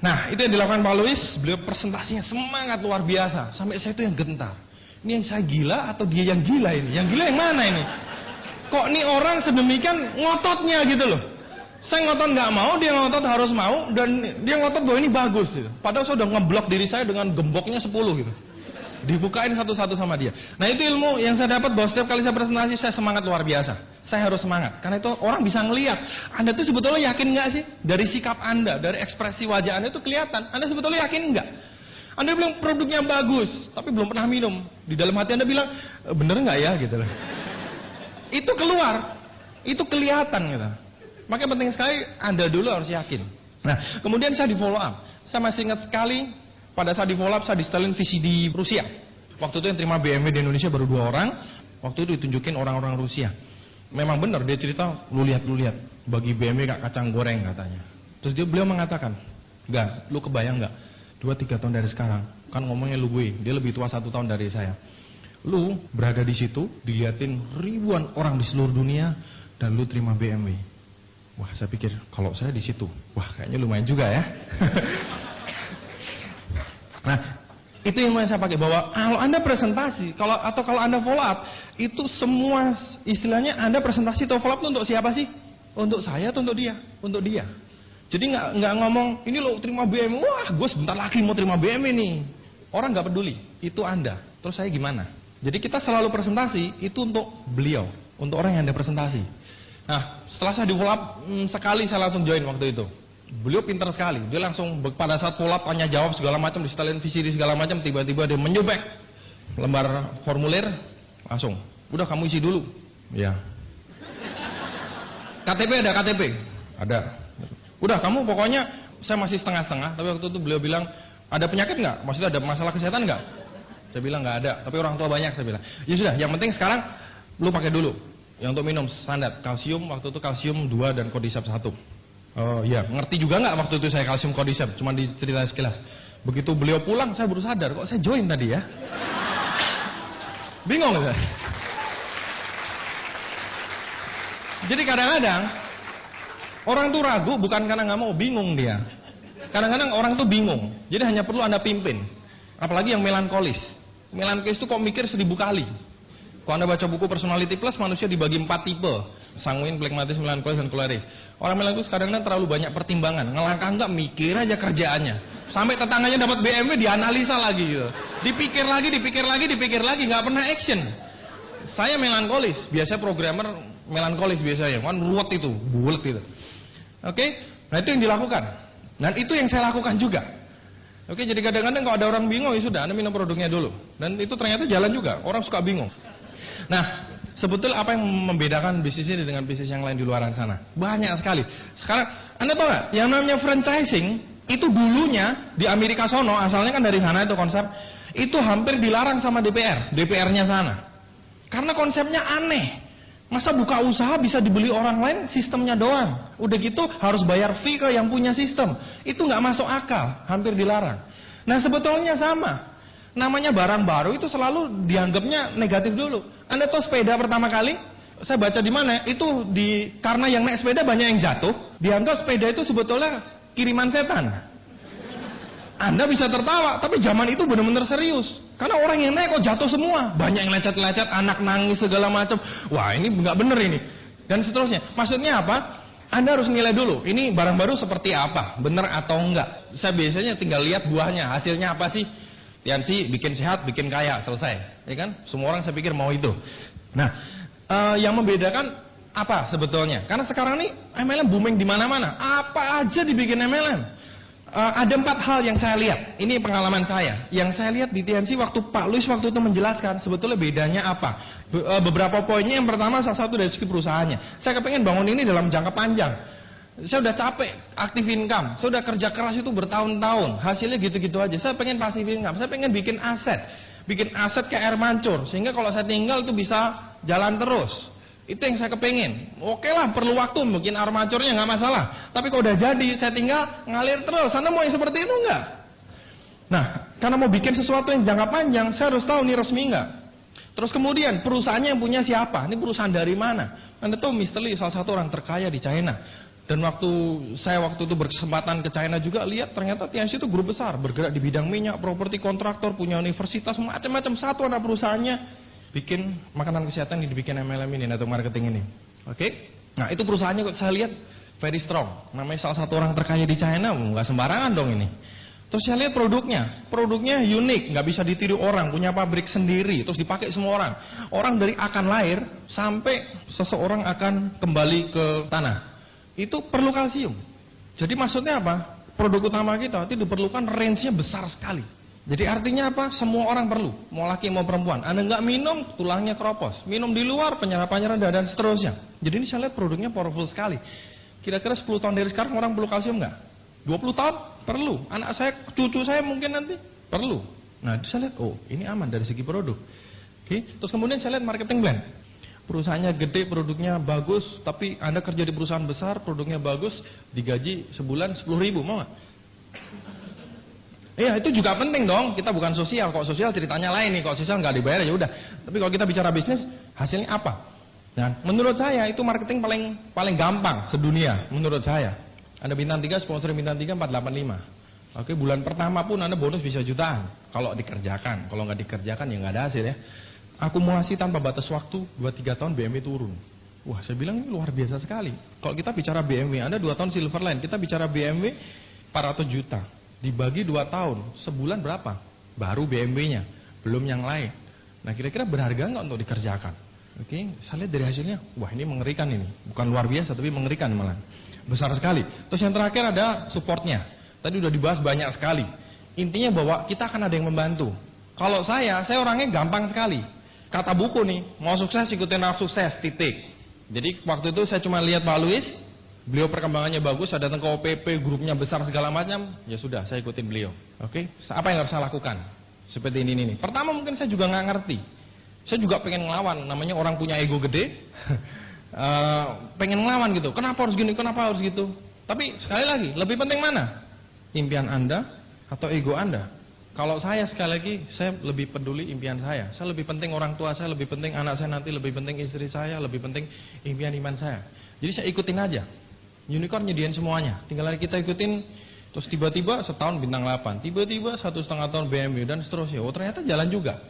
Nah, itu yang dilakukan Pak Louis, beliau presentasinya semangat luar biasa. Sampai saya itu yang gentar. Ini yang saya gila atau dia yang gila ini? Yang gila yang mana ini? Kok nih orang sedemikian ngototnya gitu loh. Saya ngotot nggak mau, dia ngotot harus mau, dan dia ngotot bahwa ini bagus gitu. Padahal saya udah ngeblok diri saya dengan gemboknya 10 gitu. Dibukain satu-satu sama dia. Nah itu ilmu yang saya dapat bahwa setiap kali saya presentasi saya semangat luar biasa. Saya harus semangat. Karena itu orang bisa ngelihat. Anda tuh sebetulnya yakin nggak sih? Dari sikap Anda, dari ekspresi wajah Anda itu kelihatan. Anda sebetulnya yakin nggak? Anda bilang produknya bagus, tapi belum pernah minum. Di dalam hati Anda bilang, bener nggak ya? Gitu loh. Itu keluar. Itu kelihatan gitu. Makanya penting sekali Anda dulu harus yakin. Nah, kemudian saya di follow up. Saya masih ingat sekali pada saat di follow up saya disetelin visi di Rusia. Waktu itu yang terima BMW di Indonesia baru 2 orang. Waktu itu ditunjukin orang-orang Rusia. Memang benar dia cerita, lu lihat, bagi BMW gak kacang goreng katanya. Terus beliau mengatakan, enggak, lu kebayang enggak? 2-3 tahun dari sekarang, kan ngomongnya lu gue, dia lebih tua 1 tahun dari saya. Lu berada di situ, diliatin ribuan orang di seluruh dunia, dan lu terima BMW. Wah, saya pikir kalau saya di situ, wah kayaknya lumayan juga ya. Nah, itu yang mau saya pakai, bahwa kalau Anda presentasi, kalau Anda follow up, itu semua istilahnya Anda presentasi atau follow up itu untuk siapa sih? Untuk saya atau untuk dia? Untuk dia. Jadi nggak ngomong ini lo terima BMW, wah gue sebentar lagi mau terima BMW nih. Orang nggak peduli, itu Anda. Terus saya gimana? Jadi kita selalu presentasi itu untuk beliau, untuk orang yang Anda presentasi. Nah, setelah saya di follow up sekali saya langsung join waktu itu. Beliau pintar sekali, dia langsung pada saat follow up tanya jawab segala macam, disetelin visi segala macam, tiba-tiba dia menyubek lembar formulir, langsung, udah kamu isi dulu, ya. KTP ada KTP, ada. Udah kamu pokoknya saya masih setengah-setengah, tapi waktu itu beliau bilang ada penyakit nggak? Maksudnya ada masalah kesehatan nggak? Saya bilang nggak ada, tapi orang tua banyak, saya bilang. Ya sudah, yang penting sekarang lu pakai dulu. Yang untuk minum standar kalsium, waktu itu kalsium 2 dan Cordyceps 1. Oh iya, ngerti juga nggak waktu itu saya kalsium Cordyceps, cuma diceritain sekilas. Begitu beliau pulang, saya baru sadar kok saya join tadi ya. Bingung saya. Jadi kadang-kadang orang tuh ragu bukan karena nggak mau, bingung dia. Kadang-kadang orang tuh bingung, jadi hanya perlu Anda pimpin. Apalagi yang melankolis. Melankolis itu kok mikir 1000 kali. Kalau Anda baca buku Personality Plus, manusia dibagi 4 tipe. Sanguin, phlegmatis, melankolis, dan koleris. Orang melankolis kadang-kadang terlalu banyak pertimbangan. Ngelangkah enggak, mikir aja kerjaannya. Sampai tetangganya dapat BMW, dianalisa lagi gitu. Dipikir lagi, nggak pernah action. Saya melankolis, biasanya programmer melankolis biasanya. Kan ruwet itu, bulet itu. Oke? Nah itu yang dilakukan. Dan itu yang saya lakukan juga. Oke, jadi kadang-kadang kalau ada orang bingung, ya sudah, Anda minum produknya dulu. Dan itu ternyata jalan juga, orang suka bingung. Nah, sebetulnya apa yang membedakan bisnis ini dengan bisnis yang lain di luar sana? Banyak sekali. Sekarang, Anda tahu nggak? Yang namanya franchising, itu dulunya di Amerika sono, asalnya kan dari sana itu konsep, itu hampir dilarang sama DPR-nya sana. Karena konsepnya aneh. Masa buka usaha bisa dibeli orang lain, sistemnya doang. Udah gitu harus bayar fee ke yang punya sistem. Itu nggak masuk akal, hampir dilarang. Nah sebetulnya sama. Namanya barang baru itu selalu dianggapnya negatif dulu. Anda tahu sepeda pertama kali, saya baca di mana? Itu karena yang naik sepeda banyak yang jatuh, dianggap sepeda itu sebetulnya kiriman setan. Anda bisa tertawa, tapi zaman itu benar-benar serius. Karena orang yang naik kok jatuh semua, banyak yang lecet-lecet, anak nangis segala macam. Wah, ini nggak bener ini. Dan seterusnya. Maksudnya apa? Anda harus nilai dulu, ini barang baru seperti apa, benar atau enggak. Saya biasanya tinggal lihat buahnya, hasilnya apa sih? Tiansi bikin sehat, bikin kaya, selesai. Ya kan? Semua orang saya pikir mau itu. Nah, yang membedakan apa sebetulnya? Karena sekarang ini MLM booming di mana-mana. Apa aja dibikin MLM. Ada 4 hal yang saya lihat. Ini pengalaman saya. Yang saya lihat di TNC waktu Pak Luis waktu itu menjelaskan sebetulnya bedanya apa. Beberapa poinnya. Yang pertama salah satu dari segi perusahaannya. Saya kepengen bangun ini dalam jangka panjang. Saya udah capek aktif income. Saya udah kerja keras itu bertahun-tahun. Hasilnya gitu-gitu aja. Saya pengen passive income. Saya pengen bikin aset. Bikin aset kayak air mancur. Sehingga kalau saya tinggal itu bisa jalan terus. Itu yang saya kepengen. Oke lah, perlu waktu, mungkin armaturnya nggak masalah. Tapi kalau udah jadi, saya tinggal ngalir terus. Anda mau yang seperti itu nggak? Nah, karena mau bikin sesuatu yang jangka panjang, saya harus tahu ini resmi nggak. Terus kemudian perusahaannya yang punya siapa? Ini perusahaan dari mana? Anda tahu Mr. Lee salah satu orang terkaya di China. Dan saya waktu itu berkesempatan ke China juga lihat ternyata TNC itu grup besar, bergerak di bidang minyak, properti kontraktor, punya universitas, macam-macam. Satu anak perusahaannya bikin makanan kesehatan yang dibikin MLM ini, network marketing ini. Oke? Nah, itu perusahaannya saya lihat very strong. Namanya salah satu orang terkaya di China, nggak sembarangan dong ini. Terus saya lihat produknya unik, nggak bisa ditiru orang, punya pabrik sendiri, terus dipakai semua orang. Orang dari akan lahir sampai seseorang akan kembali ke tanah. Itu perlu kalsium. Jadi maksudnya apa? Produk utama kita itu diperlukan range-nya besar sekali. Jadi artinya apa? Semua orang perlu, mau laki mau perempuan. Anda nggak minum, tulangnya keropos. Minum di luar, penyerapannya rendah dan seterusnya. Jadi ini saya lihat produknya powerful sekali. Kira-kira 10 tahun dari sekarang orang perlu kalsium nggak? 20 tahun? Perlu. Anak saya, cucu saya mungkin nanti perlu. Nah, saya lihat, oh ini aman dari segi produk. Oke. Terus kemudian saya lihat marketing plan. Perusahaannya gede, produknya bagus, tapi Anda kerja di perusahaan besar, produknya bagus, digaji sebulan 10.000, mau nggak? Iya, itu juga penting dong. Kita bukan sosial. Kok sosial ceritanya lain nih. Kok sosial nggak dibayar ya udah. Tapi kalau kita bicara bisnis, hasilnya apa? Dan menurut saya itu marketing paling gampang sedunia. Menurut saya. Anda bintang 3, sponsor bintang 3, 485. Oke, bulan pertama pun Anda bonus bisa jutaan. Kalau dikerjakan. Kalau nggak dikerjakan ya nggak ada hasil ya. Akumulasi tanpa batas waktu 2-3 tahun BMW turun. Wah, saya bilang ini luar biasa sekali. Kalau kita bicara BMW, Anda 2 tahun Silverline. Kita bicara BMW 400 juta. Dibagi 2 tahun, sebulan berapa? Baru BMW-nya, belum yang lain. Nah, kira-kira berharga nggak untuk dikerjakan? Oke, saya lihat dari hasilnya, wah ini mengerikan ini. Bukan luar biasa, tapi mengerikan malah. Besar sekali. Terus yang terakhir ada supportnya. Tadi udah dibahas banyak sekali. Intinya bahwa kita akan ada yang membantu. Kalau saya orangnya gampang sekali. Kata buku nih, mau sukses ikutin orang sukses, titik. Jadi waktu itu saya cuma lihat Pak Luis, beliau perkembangannya bagus, saya datang ke OPP, grupnya besar segala macam, ya sudah, saya ikutin beliau. Oke, apa yang harus saya lakukan? Seperti ini. Pertama mungkin saya juga nggak ngerti. Saya juga pengen ngelawan, namanya orang punya ego gede, pengen ngelawan gitu. Kenapa harus gini? Kenapa harus gitu? Tapi sekali lagi, lebih penting mana? Impian Anda atau ego Anda? Kalau saya sekali lagi, saya lebih peduli impian saya. Saya lebih penting orang tua saya, lebih penting anak saya nanti, lebih penting istri saya, lebih penting impian iman saya. Jadi saya ikutin aja. Unicorn nyediain semuanya, tinggal kita ikutin. Terus tiba-tiba setahun bintang 8, tiba-tiba 1,5 tahun BMW dan seterusnya. Oh ternyata jalan juga.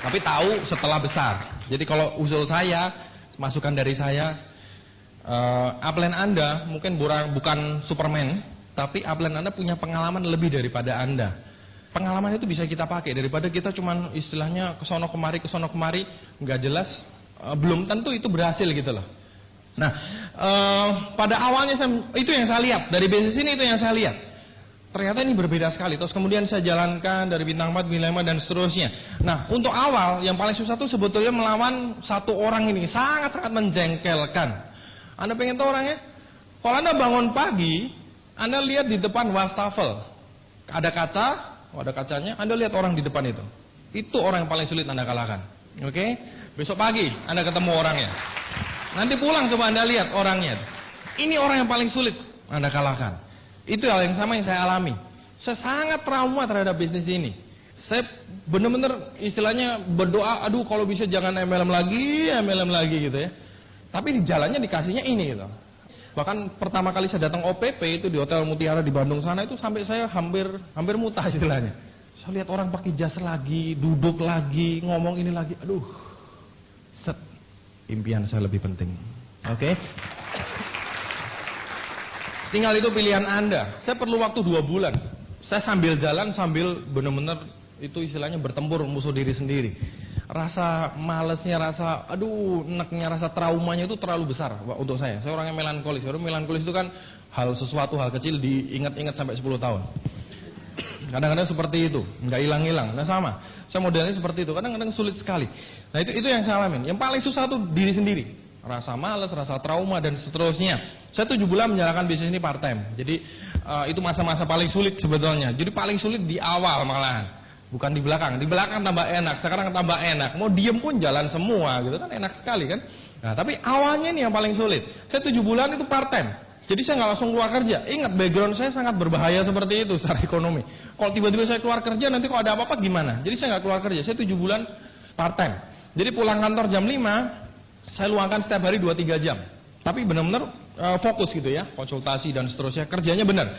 Tapi tahu setelah besar. Jadi kalau usul saya, masukan dari saya, upline Anda mungkin bukan Superman, tapi upline Anda punya pengalaman lebih daripada Anda. Pengalaman itu bisa kita pakai daripada kita cuman istilahnya kesono kemari, nggak jelas. Belum tentu itu berhasil gitu loh. Nah, pada awalnya itu yang saya lihat dari bisnis ini, itu yang saya lihat. Ternyata ini berbeda sekali. Terus kemudian saya jalankan dari bintang 4, bintang 5 dan seterusnya. Nah, untuk awal yang paling susah itu sebetulnya melawan satu orang ini sangat-sangat menjengkelkan. Anda pengen tahu orangnya? Kalau Anda bangun pagi, Anda lihat di depan wastafel ada kaca, ada kacanya, Anda lihat orang di depan itu. Itu orang yang paling sulit Anda kalahkan. Oke? Besok pagi Anda ketemu orangnya. Nanti pulang coba Anda lihat orangnya. Ini orang yang paling sulit Anda kalahkan. Itu hal yang sama yang saya alami. Saya sangat trauma terhadap bisnis ini. Saya benar-benar istilahnya berdoa, aduh kalau bisa jangan MLM lagi gitu ya. Tapi di jalannya dikasihnya ini gitu. Bahkan pertama kali saya datang OPP itu di Hotel Mutiara di Bandung sana itu sampai saya hampir mutah istilahnya. Saya lihat orang pakai jas lagi, duduk lagi, ngomong ini lagi, aduh. Set, impian saya lebih penting. Oke? Tinggal itu pilihan Anda. Saya perlu waktu 2 bulan. Saya sambil jalan, sambil benar-benar itu istilahnya bertempur musuh diri sendiri. Rasa malesnya, rasa aduh, enaknya, rasa traumanya itu terlalu besar untuk saya. Saya orangnya melankolis. Melankolis itu kan hal kecil diingat-ingat sampai 10 tahun. Kadang-kadang seperti itu, nggak hilang-hilang. Nah sama, saya modelnya seperti itu. Kadang-kadang sulit sekali. Nah itu yang saya alamin. Yang paling susah itu diri sendiri. Rasa malas, rasa trauma dan seterusnya. Saya 7 bulan menjalankan bisnis ini part time. Jadi itu masa-masa paling sulit sebetulnya. Jadi paling sulit di awal malahan. Bukan di belakang. Di belakang tambah enak, sekarang tambah enak. Mau diem pun jalan semua gitu kan, enak sekali kan. Nah tapi awalnya nih yang paling sulit. Saya 7 bulan itu part time. Jadi saya nggak langsung keluar kerja. Ingat background saya sangat berbahaya seperti itu secara ekonomi. Kalau tiba-tiba saya keluar kerja nanti kalau ada apa-apa gimana? Jadi saya nggak keluar kerja. Saya 7 bulan part time. Jadi pulang kantor jam 5, saya luangkan setiap hari 2-3 jam. Tapi benar-benar fokus gitu ya, konsultasi dan seterusnya. Kerjanya benar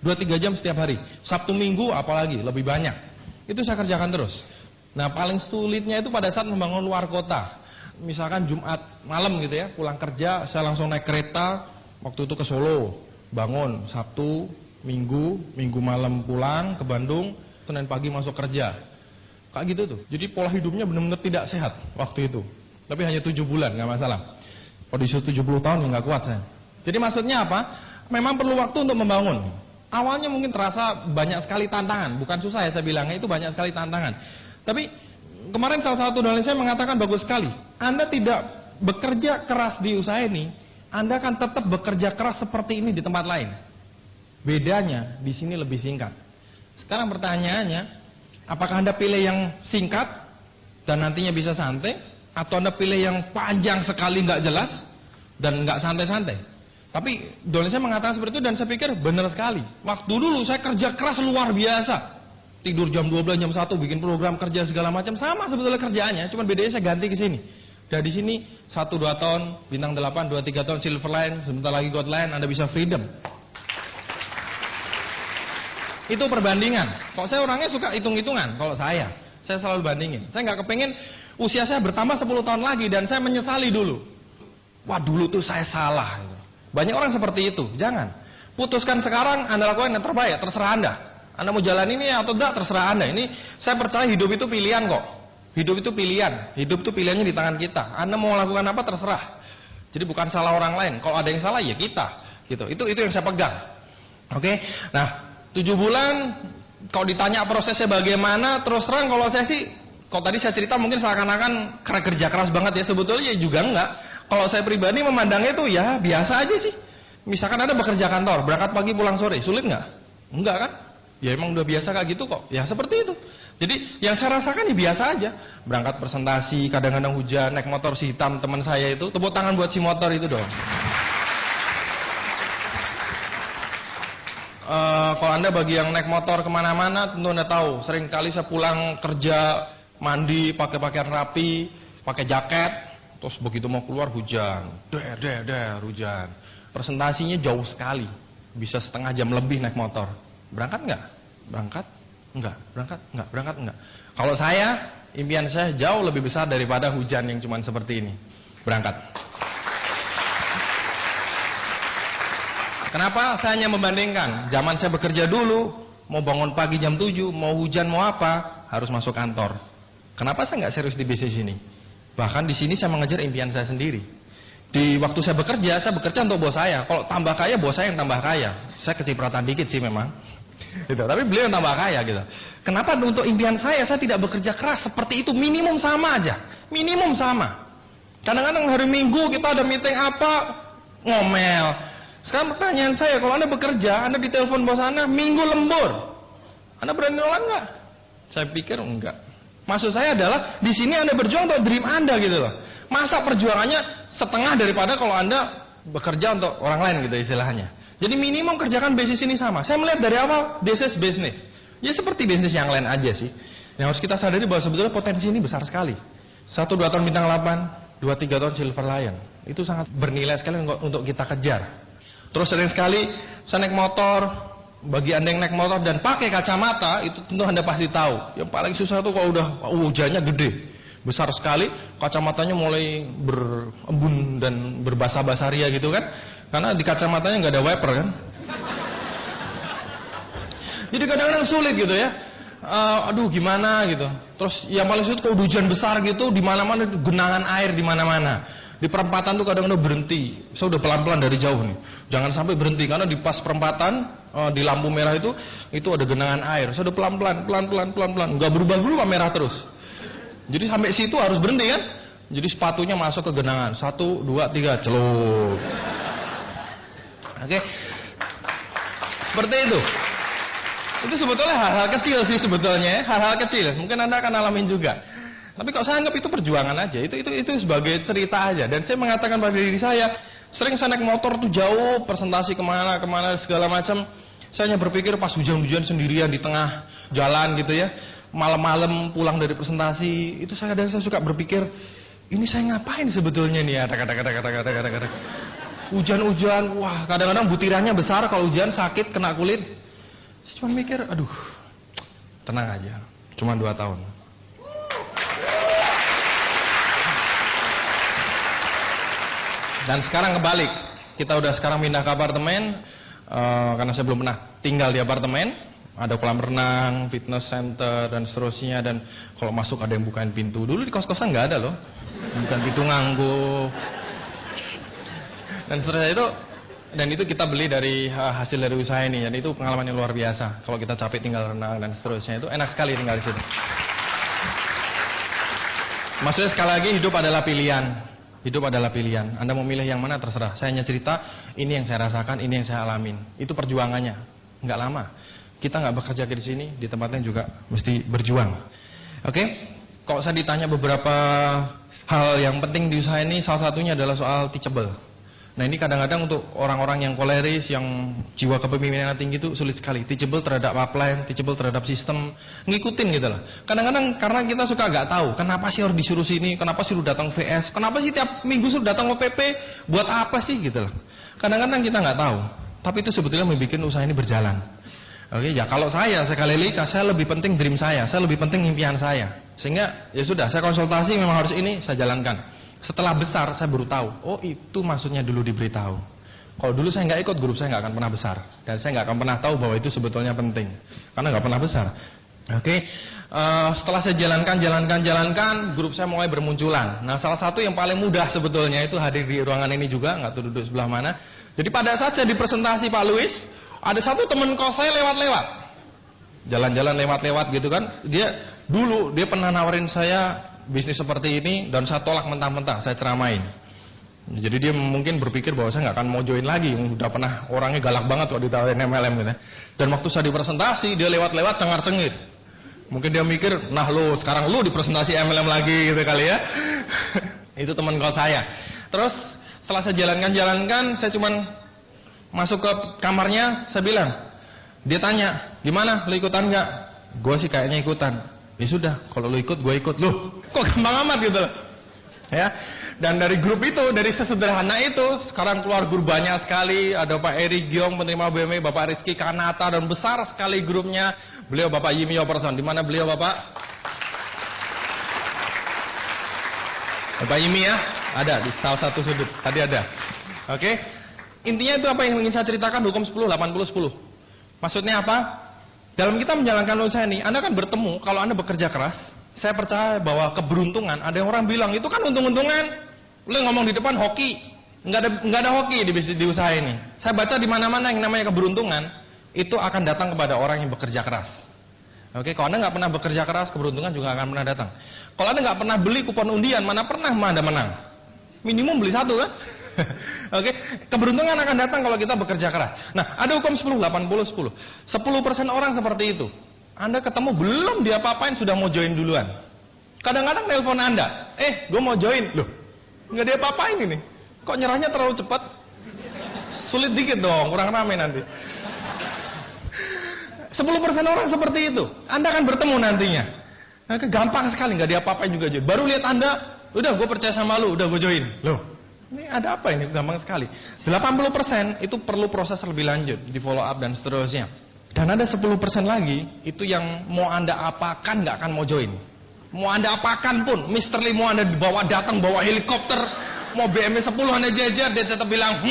2-3 jam setiap hari. Sabtu Minggu apalagi lebih banyak. Itu saya kerjakan terus. Nah paling sulitnya itu pada saat membangun luar kota. Misalkan Jumat malam gitu ya, pulang kerja saya langsung naik kereta. Waktu itu ke Solo, bangun Sabtu, Minggu malam pulang ke Bandung, Senin pagi masuk kerja. Kayak gitu tuh. Jadi pola hidupnya benar-benar tidak sehat waktu itu. Tapi hanya 7 bulan, nggak masalah. Kalau disuruh 70 tahun nggak kuat saya. Jadi maksudnya apa? Memang perlu waktu untuk membangun. Awalnya mungkin terasa banyak sekali tantangan. Bukan susah ya saya bilangnya, itu banyak sekali tantangan. Tapi kemarin salah satu dosen saya mengatakan bagus sekali. Anda tidak bekerja keras di usaha ini, Anda akan tetap bekerja keras seperti ini di tempat lain. Bedanya di sini lebih singkat. Sekarang pertanyaannya, apakah Anda pilih yang singkat dan nantinya bisa santai, atau Anda pilih yang panjang sekali nggak jelas dan nggak santai-santai? Tapi dosen saya mengatakan seperti itu dan saya pikir benar sekali. Waktu dulu saya kerja keras luar biasa. Tidur jam 12, jam 1, bikin program kerja segala macam, sama sebetulnya kerjaannya, cuma bedanya saya ganti ke sini. Dan di sini 1-2 tahun bintang 8, 2-3 tahun silver line, sebentar lagi gold line, Anda bisa freedom. Itu perbandingan. Kalau saya orangnya suka hitung-hitungan, kalau saya selalu bandingin. Saya nggak kepengen usia saya bertambah 10 tahun lagi dan saya menyesali dulu. Wah dulu tuh saya salah. Banyak orang seperti itu. Jangan. Putuskan sekarang, Anda lakukan yang terbaik, terserah Anda. Anda mau jalan ini atau enggak, terserah Anda. Ini saya percaya hidup itu pilihan kok. Hidup itu pilihan. Hidup itu pilihannya di tangan kita. Anda mau lakukan apa terserah. Jadi bukan salah orang lain. Kalau ada yang salah ya kita. Gitu. Itu yang saya pegang. Oke. Nah, 7 bulan kalau ditanya prosesnya bagaimana, terus terang kalau saya sih, kalau tadi saya cerita mungkin seakan-akan kerja keras banget ya, sebetulnya ya juga enggak. Kalau saya pribadi memandangnya itu ya biasa aja sih. Misalkan Anda bekerja kantor, berangkat pagi pulang sore, sulit nggak? Enggak kan? Ya emang udah biasa kayak gitu kok. Ya seperti itu. Jadi yang saya rasakan ya biasa aja. Berangkat presentasi, kadang-kadang hujan, naik motor si hitam teman saya itu, tepuk tangan buat si motor itu dong. Kalau Anda bagi yang naik motor kemana-mana, tentu Anda tahu. Sering kali saya pulang kerja, mandi, pakai pakaian rapi, pakai jaket. Terus begitu mau keluar hujan, hujan. Presentasinya jauh sekali, bisa setengah jam lebih naik motor. Berangkat nggak? Berangkat? Enggak. Berangkat? Enggak. Berangkat? Enggak. Kalau saya, impian saya jauh lebih besar daripada hujan yang cuma seperti ini. Berangkat. Kenapa saya hanya membandingkan? Zaman saya bekerja dulu, mau bangun pagi jam 7, mau hujan mau apa, harus masuk kantor. Kenapa saya nggak serius di bisnis ini? Bahkan di sini saya mengejar impian saya sendiri. Di waktu saya bekerja untuk bos saya. Kalau tambah kaya, bos saya yang tambah kaya. Saya kecipratan dikit sih memang. Gitu. Tapi beliau yang tambah kaya gitu. Kenapa untuk impian saya tidak bekerja keras seperti itu? Minimum sama aja. Minimum sama. Kadang-kadang hari Minggu kita ada meeting apa, ngomel. Sekarang pertanyaan saya, kalau Anda bekerja, Anda ditelepon bos Anda, Minggu lembur. Anda berani nolak nggak? Saya pikir enggak. Maksud saya adalah di sini Anda berjuang untuk dream Anda gitu loh. Masa perjuangannya setengah daripada kalau Anda bekerja untuk orang lain gitu istilahnya. Jadi minimum kerjakan bisnis ini sama. Saya melihat dari awal, this is business. Ya seperti bisnis yang lain aja sih. Yang harus kita sadari bahwa sebetulnya potensi ini besar sekali. 1-2 tahun bintang 8, 2-3 tahun silver lion. Itu sangat bernilai sekali untuk kita kejar. Terus sering sekali saya naik motor, bagi Anda yang naik motor dan pakai kacamata, itu tentu Anda pasti tahu. Yang paling susah itu kalau udah hujannya gede, besar sekali, kacamatanya mulai berembun dan berbasah-basah ria gitu kan. Karena di kacamatanya nggak ada wiper kan. Jadi kadang-kadang sulit gitu ya. Aduh gimana gitu. Terus yang paling sulit kalau hujan besar gitu, di mana-mana genangan air di mana-mana. Di perempatan tuh kadang-kadang berhenti. Saya udah pelan-pelan dari jauh nih. Jangan sampai berhenti karena di pas perempatan di lampu merah itu ada genangan air. Saya udah pelan-pelan, nggak berubah-berubah merah terus. Jadi sampai situ harus berhenti kan? Jadi sepatunya masuk ke genangan. 1, 2, 3, celup. Oke. Seperti itu. Itu sebetulnya hal-hal kecil sih sebetulnya, hal-hal kecil. Mungkin Anda akan alamin juga. Tapi kalau saya anggap itu perjuangan aja, itu sebagai cerita aja. Dan saya mengatakan pada diri saya, sering saya naik motor tuh jauh, presentasi kemana segala macam. Saya hanya berpikir pas hujan-hujan sendirian di tengah jalan gitu ya, malam-malam pulang dari presentasi, itu saya suka berpikir, ini saya ngapain sebetulnya nih ya, kata-kata. Hujan-hujan, wah kadang-kadang butirannya besar kalau hujan, sakit, kena kulit. Saya cuma mikir, aduh, tenang aja, cuma 2 tahun. Dan sekarang kebalik, kita udah sekarang pindah ke apartemen, karena saya belum pernah tinggal di apartemen. Ada kolam renang, fitness center, dan seterusnya. Dan kalau masuk ada yang bukain pintu. Dulu di kos-kosan nggak ada loh, bukan pintu ngangguk. Dan seterusnya itu. Dan itu kita beli dari hasil dari usaha ini. Dan itu pengalaman yang luar biasa. Kalau kita capek tinggal renang dan seterusnya, itu enak sekali tinggal di situ. Maksudnya sekali lagi, hidup adalah pilihan. Hidup adalah pilihan. Anda mau milih yang mana terserah. Saya hanya cerita, ini yang saya rasakan, ini yang saya alamin. Itu perjuangannya, nggak lama. Kita nggak bekerja di sini, di tempatnya juga mesti berjuang. Oke? Kalau saya ditanya beberapa hal yang penting di usaha ini, salah satunya adalah soal teachable. Nah ini kadang-kadang untuk orang-orang yang koleris, yang jiwa kepemimpinan tinggi itu sulit sekali. Teachable terhadap upline, teachable terhadap sistem, ngikutin gitu lah. Kadang-kadang karena kita suka nggak tahu, kenapa sih harus disuruh sini, kenapa sih suruh datang VS, kenapa sih tiap minggu suruh datang OPP, buat apa sih gitu lah. Kadang-kadang kita nggak tahu, tapi itu sebetulnya membuat usaha ini berjalan. Oke, ya kalau saya sekali lagi, saya lebih penting dream saya lebih penting impian saya. Sehingga ya sudah, saya konsultasi memang harus ini, saya jalankan. Setelah besar saya baru tahu, oh itu maksudnya dulu diberitahu. Kalau dulu saya nggak ikut, grup saya nggak akan pernah besar. Dan saya nggak akan pernah tahu bahwa itu sebetulnya penting. Karena nggak pernah besar. Oke, setelah saya jalankan, grup saya mulai bermunculan. Nah salah satu yang paling mudah sebetulnya itu hadir di ruangan ini juga, nggak tahu duduk sebelah mana. Jadi pada saat saya dipresentasi Pak Luis, ada satu teman kos saya lewat-lewat. Jalan-jalan lewat-lewat gitu kan. Dia pernah nawarin saya bisnis seperti ini dan saya tolak mentah-mentah, saya ceramain. Jadi dia mungkin berpikir bahwa saya nggak akan mau join lagi, udah pernah orangnya galak banget waktu ditawarin MLM gitu. Dan waktu saya dipresentasi, dia lewat-lewat cengar-cengir. Mungkin dia mikir, nah sekarang lu dipresentasi MLM lagi gitu kali ya. Itu teman kos saya. Terus setelah saya jalankan, saya cuman masuk ke kamarnya, saya bilang, dia tanya, gimana, lu ikutan nggak? Gue sih kayaknya ikutan. Ya sudah, kalau lu ikut, gue ikut. Loh, kok gampang amat gitu loh. Ya. Dan dari grup itu, dari sesederhana itu, sekarang keluar grup banyak sekali. Ada Pak Eri Giong, penerima BMW, Bapak Rizky Kanata, dan besar sekali grupnya. Beliau Bapak Yimi Operson. Di mana beliau Bapak? Bapak Yimi ya? Ada, di salah satu sudut. Tadi ada. Oke. Intinya itu apa yang ingin saya ceritakan, hukum 10, 80, 10. Maksudnya apa? Dalam kita menjalankan usaha ini, Anda kan bertemu, kalau Anda bekerja keras, saya percaya bahwa keberuntungan, ada yang orang bilang, itu kan untung-untungan. Lu ngomong di depan hoki, nggak ada hoki di usaha ini. Saya baca di mana-mana yang namanya keberuntungan, itu akan datang kepada orang yang bekerja keras. Oke, kalau Anda nggak pernah bekerja keras, keberuntungan juga akan pernah datang. Kalau Anda nggak pernah beli kupon undian, mana pernah Anda menang? Minimum beli 1 kan? Oke, keberuntungan akan datang kalau kita bekerja keras. Nah, ada hukum 10, 80, 10. 10% orang seperti itu. Anda ketemu belum dia apa-apain sudah mau join duluan. Kadang-kadang nelpon Anda, gue mau join. Loh, nggak dia apa-apain ini. Kok nyerahnya terlalu cepat? Sulit dikit dong, kurang rame nanti. 10% orang seperti itu. Anda akan bertemu nantinya. Gampang sekali, nggak diapa-apain juga join. Baru lihat Anda, udah gue percaya sama lu, udah gue join. Loh, ini ada apa ini? Gampang sekali. 80% itu perlu proses lebih lanjut, di follow up dan seterusnya. Dan ada 10% lagi, itu yang mau Anda apakan nggak akan mau join. Mau Anda apakan pun, Mr. Lee mau Anda dibawa datang, bawa helikopter, mau BMW 10 Anda jajar, dia tetap bilang,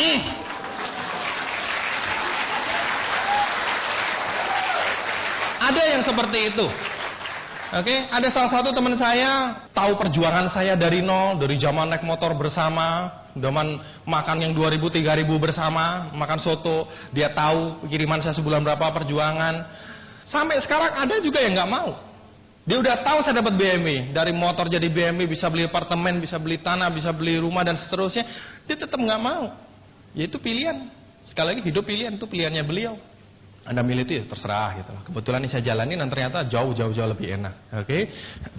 Ada yang seperti itu. Oke, ada salah satu teman saya tahu perjuangan saya dari nol, dari zaman naik motor bersama, zaman makan yang 2.000, 3.000 bersama, makan soto, dia tahu kiriman saya sebulan berapa perjuangan. Sampai sekarang ada juga yang nggak mau. Dia udah tahu saya dapat BMW, dari motor jadi BMW, bisa beli apartemen, bisa beli tanah, bisa beli rumah dan seterusnya. Dia tetap nggak mau. Ya itu pilihan. Sekali lagi hidup pilihan, itu pilihannya beliau. Anda milih itu ya terserah gitu. Kebetulan ini saya jalani dan ternyata jauh lebih enak. Oke?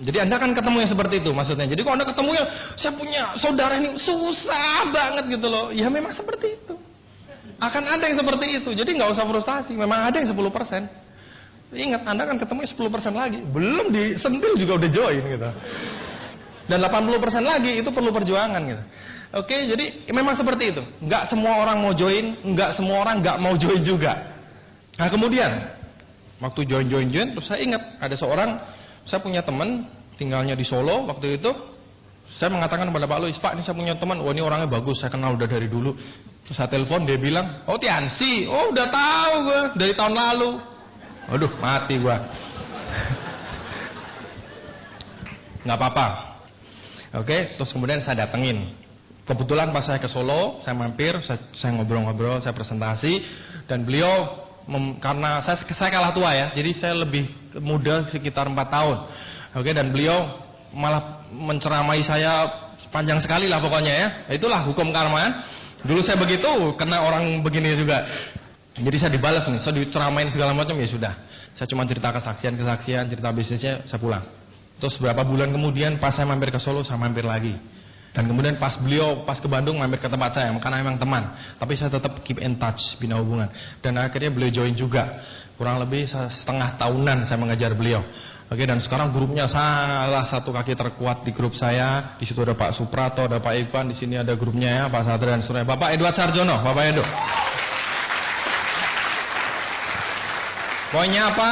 Jadi Anda kan ketemu yang seperti itu maksudnya. Jadi kalau Anda ketemu yang saya punya saudara ini susah banget gitu loh. Ya memang seperti itu. Akan ada yang seperti itu. Jadi nggak usah frustasi. Memang ada yang 10%. Ingat Anda kan ketemu 10% lagi. Belum disentil juga udah join gitu. Dan 80% lagi itu perlu perjuangan gitu. Oke? Jadi memang seperti itu. Nggak semua orang mau join, nggak semua orang nggak mau join juga. Nah kemudian waktu join terus saya ingat ada seorang, saya punya teman tinggalnya di Solo waktu itu. Saya mengatakan kepada Pak Luis, Pak ini saya punya teman, wah ini orangnya bagus, saya kenal udah dari dulu. Terus saya telepon, dia bilang, oh Tiansi, oh udah tahu gue dari tahun lalu. Waduh mati gue. Nggak apa-apa. Oke, terus kemudian saya datengin. Kebetulan pas saya ke Solo, saya mampir, saya ngobrol-ngobrol, saya presentasi, dan beliau karena saya kalah tua ya, jadi saya lebih muda sekitar 4 tahun. Oke, dan beliau malah menceramai saya panjang sekali lah pokoknya ya. Itulah hukum karma. Dulu saya begitu, kena orang begini juga. Jadi saya dibalas nih, saya diceramain segala macam ya sudah. Saya cuma cerita kesaksian, cerita bisnisnya, saya pulang. Terus beberapa bulan kemudian pas saya mampir ke Solo, saya mampir lagi. Dan kemudian pas ke Bandung mampir ke tempat saya, karena memang teman. Tapi saya tetap keep in touch, bina hubungan. Dan akhirnya beliau join juga. Kurang lebih setengah tahunan saya mengajar beliau. Oke, dan sekarang grupnya salah satu kaki terkuat di grup saya. Di situ ada Pak Suprato, ada Pak Ivan, di sini ada grupnya ya, Pak Satria dan seterusnya. Bapak Edward Sarjono, Bapak Edo. Poinnya apa?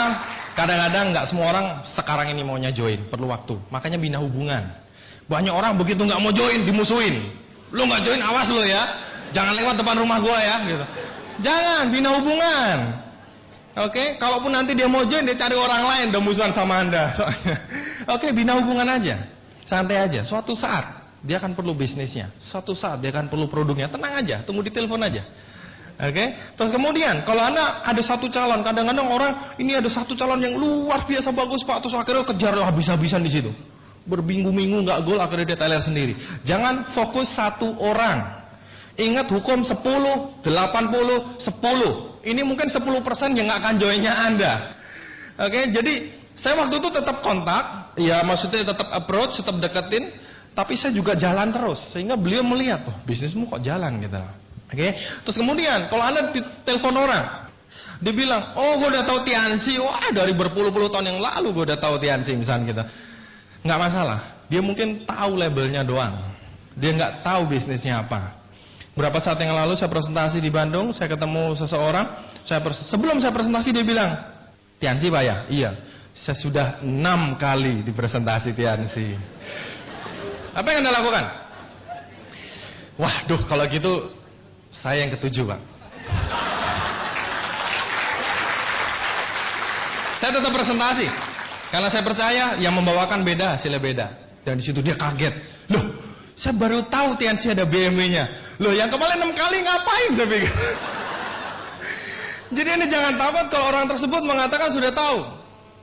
Kadang-kadang nggak semua orang sekarang ini maunya join, perlu waktu. Makanya bina hubungan. Banyak orang begitu nggak mau join, dimusuhin. Lo nggak join, awas lo ya. Jangan lewat depan rumah gua ya, gitu. Jangan, bina hubungan. Oke, kalaupun nanti dia mau join, dia cari orang lain, udah musuhan sama Anda. Oke, bina hubungan aja. Santai aja. Suatu saat dia akan perlu bisnisnya. Suatu saat dia akan perlu produknya. Tenang aja, tunggu di telepon aja. Oke, terus kemudian kalau Anda ada satu calon, kadang-kadang orang ini ada satu calon yang luar biasa bagus Pak, terus akhirnya kejar habis-habisan di situ. Berminggu-minggu nggak gol, akhirnya dia teler sendiri. Jangan fokus satu orang. Ingat hukum 10, 80, 10. Ini mungkin 10% yang nggak akan joinnya Anda. Oke, jadi saya waktu itu tetap kontak, ya maksudnya tetap approach, tetap deketin, tapi saya juga jalan terus, sehingga beliau melihat, oh bisnismu kok jalan gitu. Oke, terus kemudian kalau Anda ditelepon orang, dia bilang, oh gue udah tahu Tiansi, wah dari berpuluh-puluh tahun yang lalu gue udah tahu Tiansi misalnya gitu. Nggak masalah, dia mungkin tahu labelnya doang, dia nggak tahu bisnisnya apa. Berapa saat yang lalu saya presentasi di Bandung, saya ketemu seseorang, sebelum saya presentasi dia bilang, Tiansi Pak ya? Iya, saya sudah 6 kali di presentasi Tiansi. Apa yang Anda lakukan? Waduh, kalau gitu saya yang ke-7 Pak. Saya tetap presentasi. Karena saya percaya yang membawakan beda, hasilnya beda. Dan di situ dia kaget. Loh, saya baru tahu Tiansi ada BMW-nya. Loh, yang kemarin 6 kali ngapain saya pikir. Jadi Anda jangan takut kalau orang tersebut mengatakan sudah tahu.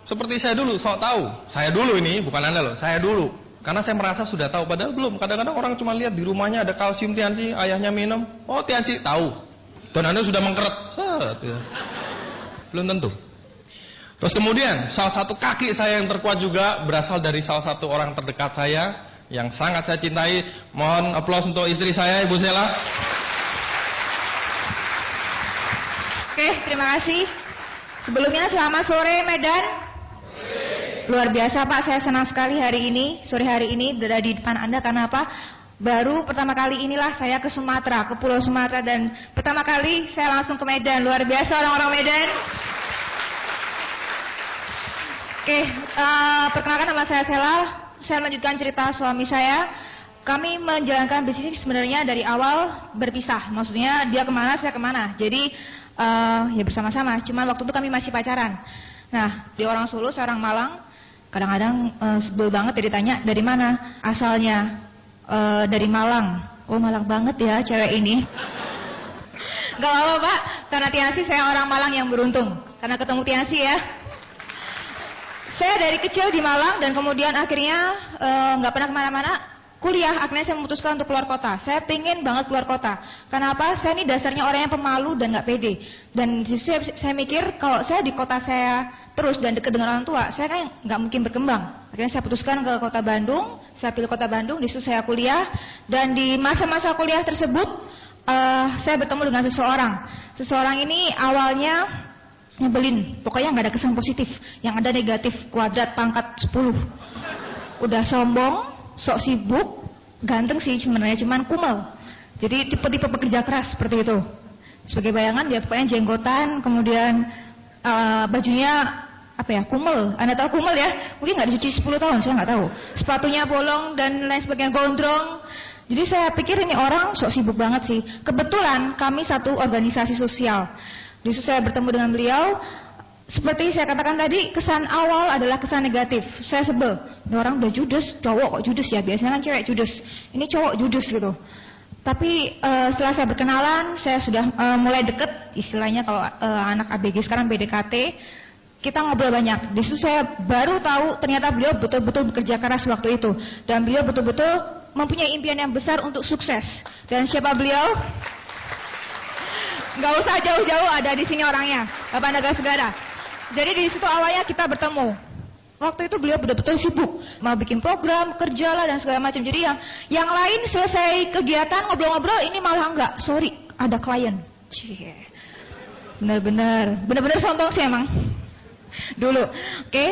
Seperti saya dulu, sok tahu. Saya dulu ini, bukan Anda loh, saya dulu. Karena saya merasa sudah tahu, padahal belum. Kadang-kadang orang cuma lihat di rumahnya ada kalsium Tiansi, ayahnya minum. Oh, Tiansi, tahu. Dan Anda sudah mengkeret. Set, ya. Belum tentu. Terus kemudian salah satu kaki saya yang terkuat juga berasal dari salah satu orang terdekat saya yang sangat saya cintai. Mohon aplaus untuk istri saya, Ibu Sela. Oke, terima kasih. Sebelumnya selamat sore Medan. Luar biasa Pak, saya senang sekali sore hari ini berada di depan Anda. Karena apa? Baru pertama kali inilah saya ke Sumatera, ke Pulau Sumatera, dan pertama kali saya langsung ke Medan. Luar biasa orang-orang Medan. Oke, perkenalkan nama saya Selal. Saya lanjutkan cerita suami saya. Kami menjalankan bisnis sebenarnya dari awal berpisah. Maksudnya dia kemana, saya kemana. Jadi ya bersama-sama. Cuman waktu itu kami masih pacaran. Nah, dia orang Solo, saya orang Malang. Kadang-kadang sebel banget dia ditanya dari mana asalnya. Dari Malang. Oh, Malang banget ya cewek ini. Gak apa-apa Pak, karena Tiansi saya orang Malang yang beruntung. Karena ketemu Tiansi ya. Saya dari kecil di Malang dan kemudian akhirnya gak pernah kemana-mana. Kuliah, akhirnya saya memutuskan untuk keluar kota. Saya pengen banget keluar kota. Kenapa? Saya ini dasarnya orang yang pemalu dan gak pede. Dan saya mikir kalau saya di kota saya terus dan dekat dengan orang tua, saya kan gak mungkin berkembang. Akhirnya saya putuskan ke kota Bandung. Saya pilih kota Bandung, di situ saya kuliah. Dan di masa-masa kuliah tersebut, saya bertemu dengan seseorang. Seseorang ini awalnya nyebelin. Pokoknya gak ada kesan positif. Yang ada negatif, kuadrat, pangkat 10. Udah sombong, sok sibuk, ganteng sih sebenarnya, cuman kumel. Jadi tipe-tipe pekerja keras seperti itu. Sebagai bayangan dia pokoknya jenggotan, kemudian bajunya apa ya, kumel. Anda tahu kumel ya? Mungkin nggak dicuci 10 tahun, saya nggak tahu. Sepatunya bolong dan lain sebagainya, gondrong. Jadi saya pikir ini orang sok sibuk banget sih. Kebetulan kami satu organisasi sosial. Di situ saya bertemu dengan beliau. Seperti saya katakan tadi, kesan awal adalah kesan negatif. Saya sebel, ini orang udah judes, cowok kok judes ya, biasanya kan cewek judes, ini cowok judes gitu. Tapi setelah saya berkenalan, saya sudah mulai deket, istilahnya kalau anak ABG sekarang PDKT, kita ngobrol banyak. Di situ saya baru tahu ternyata beliau betul-betul bekerja keras waktu itu. Dan beliau betul-betul mempunyai impian yang besar untuk sukses. Dan siapa beliau? Gak usah jauh-jauh, ada di sini orangnya, Bapak Naga Segara. Jadi di situ awalnya kita bertemu. Waktu itu beliau betul-betul sibuk, mau bikin program, kerja lah dan segala macam. Jadi yang lain selesai kegiatan ngobrol-ngobrol, ini malah enggak. Sorry, ada klien. Cie. Bener-bener sombong sih emang. Dulu, oke.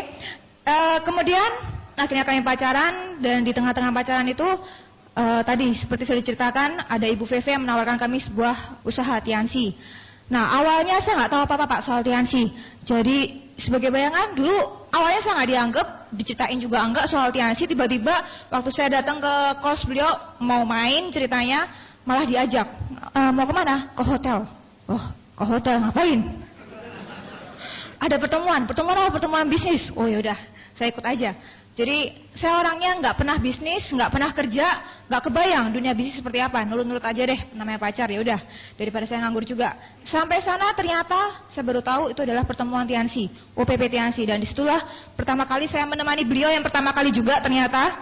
Kemudian akhirnya kami pacaran dan di tengah-tengah pacaran itu tadi seperti sudah diceritakan, ada Ibu Feve yang menawarkan kami sebuah usaha Tiansi. Nah, awalnya saya nggak tahu apa-apa Pak soal Tiansi. Jadi sebagai bayangan dulu awalnya saya nggak dianggap, diceritain juga enggak soal Tiansi. Tiba-tiba waktu saya datang ke kos beliau mau main ceritanya, malah diajak. Mau kemana? Ke hotel. Oh, ke hotel ngapain? Ada pertemuan apa? Pertemuan bisnis. Oh yaudah, saya ikut aja. Jadi saya orangnya nggak pernah bisnis, nggak pernah kerja, nggak kebayang dunia bisnis seperti apa. Nurut-nurut aja deh, namanya pacar ya udah. Daripada saya nganggur juga. Sampai sana ternyata saya baru tahu itu adalah pertemuan Tiansi, OPP Tiansi. Dan disitulah pertama kali saya menemani beliau yang pertama kali juga ternyata.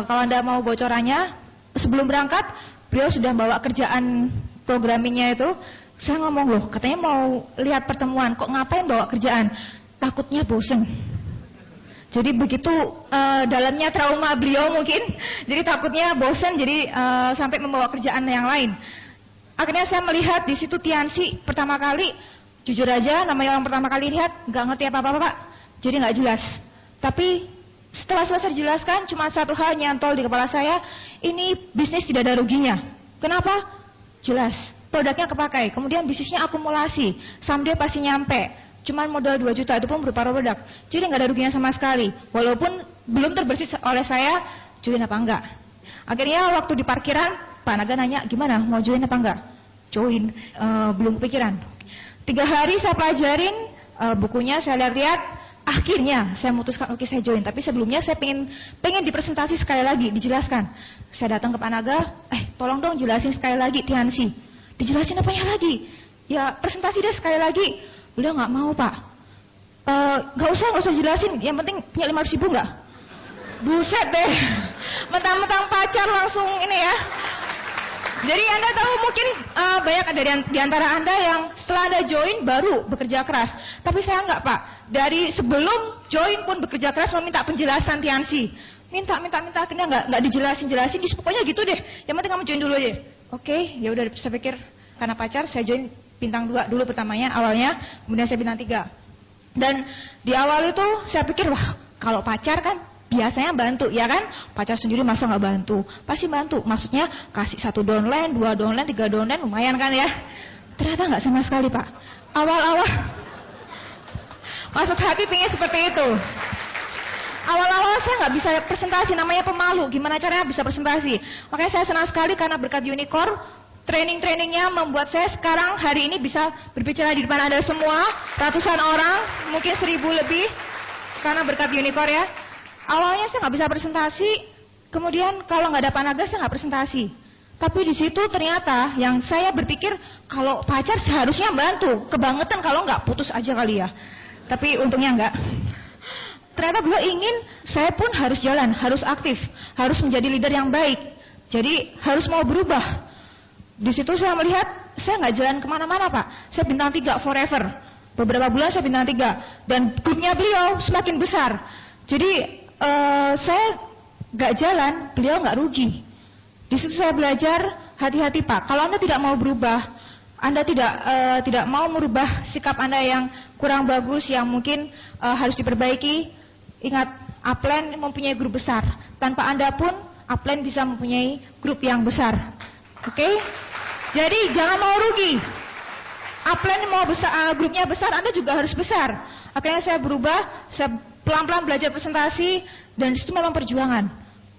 Kalau Anda mau bocorannya, sebelum berangkat beliau sudah bawa kerjaan programmingnya itu. Saya ngomong loh, katanya mau lihat pertemuan, kok ngapain bawa kerjaan? Takutnya bosen. Jadi begitu dalamnya trauma beliau mungkin, jadi takutnya bosan, jadi sampai membawa kerjaan yang lain. Akhirnya saya melihat di situ Tiansi pertama kali, jujur aja namanya orang pertama kali lihat nggak ngerti apa-apa Pak, jadi nggak jelas. Tapi setelah selesai dijelaskan, cuma satu hal nyantol di kepala saya, ini bisnis tidak ada ruginya. Kenapa? Jelas, produknya kepakai, kemudian bisnisnya akumulasi, someday pasti nyampe. Cuman modal 2 juta itu pun berupa produk. Jadi nggak ada ruginya sama sekali. Walaupun belum terbersih oleh saya, join apa enggak. Akhirnya waktu di parkiran, Pak Naga nanya, gimana mau join apa enggak? Join, belum kepikiran. 3 hari saya pelajarin bukunya, saya lihat-lihat. Akhirnya saya memutuskan oke saya join. Tapi sebelumnya saya pengen dipresentasi sekali lagi, dijelaskan. Saya datang ke Pak Naga, tolong dong jelasin sekali lagi Tiansi. Dijelasin apanya lagi? Ya presentasi deh sekali lagi. Beliau nggak mau Pak, nggak usah jelasin, yang penting punya 500 ribu nggak? Buset deh, mentang-mentang pacar langsung ini ya. Jadi Anda tahu mungkin banyak ada di antara Anda yang setelah Anda join baru bekerja keras. Tapi saya nggak Pak, dari sebelum join pun bekerja keras meminta penjelasan Tiansi. Minta, akhirnya nggak dijelasin, pokoknya gitu deh. Yang penting kamu join dulu aja. Oke, ya udah saya pikir karena pacar saya join. bintang 2 dulu pertamanya awalnya, kemudian saya bintang 3. Dan di awal itu saya pikir, wah kalau pacar kan biasanya bantu, ya kan? Pacar sendiri masa nggak bantu? Pasti bantu, maksudnya kasih 1 downline, 2 downline, 3 downline, lumayan kan ya? Ternyata nggak sama sekali Pak. Awal-awal maksud hati pingin seperti itu. Awal-awal saya nggak bisa presentasi, namanya pemalu. Gimana caranya bisa presentasi? Makanya saya senang sekali karena berkat Unicorn, training-trainingnya membuat saya sekarang hari ini bisa berbicara di depan Anda semua, ratusan orang, mungkin 1000 lebih, karena berkat Unicorn ya. Awalnya saya nggak bisa presentasi, kemudian kalau nggak ada panaga saya nggak presentasi. Tapi di situ ternyata yang saya berpikir kalau pacar seharusnya bantu, kebangetan kalau nggak putus aja kali ya. Tapi untungnya nggak. Ternyata beliau ingin saya pun harus jalan, harus aktif, harus menjadi leader yang baik. Jadi harus mau berubah. Di situ saya melihat saya nggak jalan kemana-mana Pak. Saya bintang 3 forever. Beberapa bulan saya bintang 3 dan grupnya beliau semakin besar. Jadi saya nggak jalan, beliau nggak rugi. Di situ saya belajar hati-hati Pak. Kalau Anda tidak mau berubah, Anda tidak mau merubah sikap Anda yang kurang bagus, yang mungkin harus diperbaiki. Ingat, upline mempunyai grup besar. Tanpa Anda pun, upline bisa mempunyai grup yang besar. Oke? Jadi jangan mau rugi. Upline mau besar, grupnya besar, Anda juga harus besar. Akhirnya saya berubah, saya pelan-pelan belajar presentasi, dan itu memang perjuangan.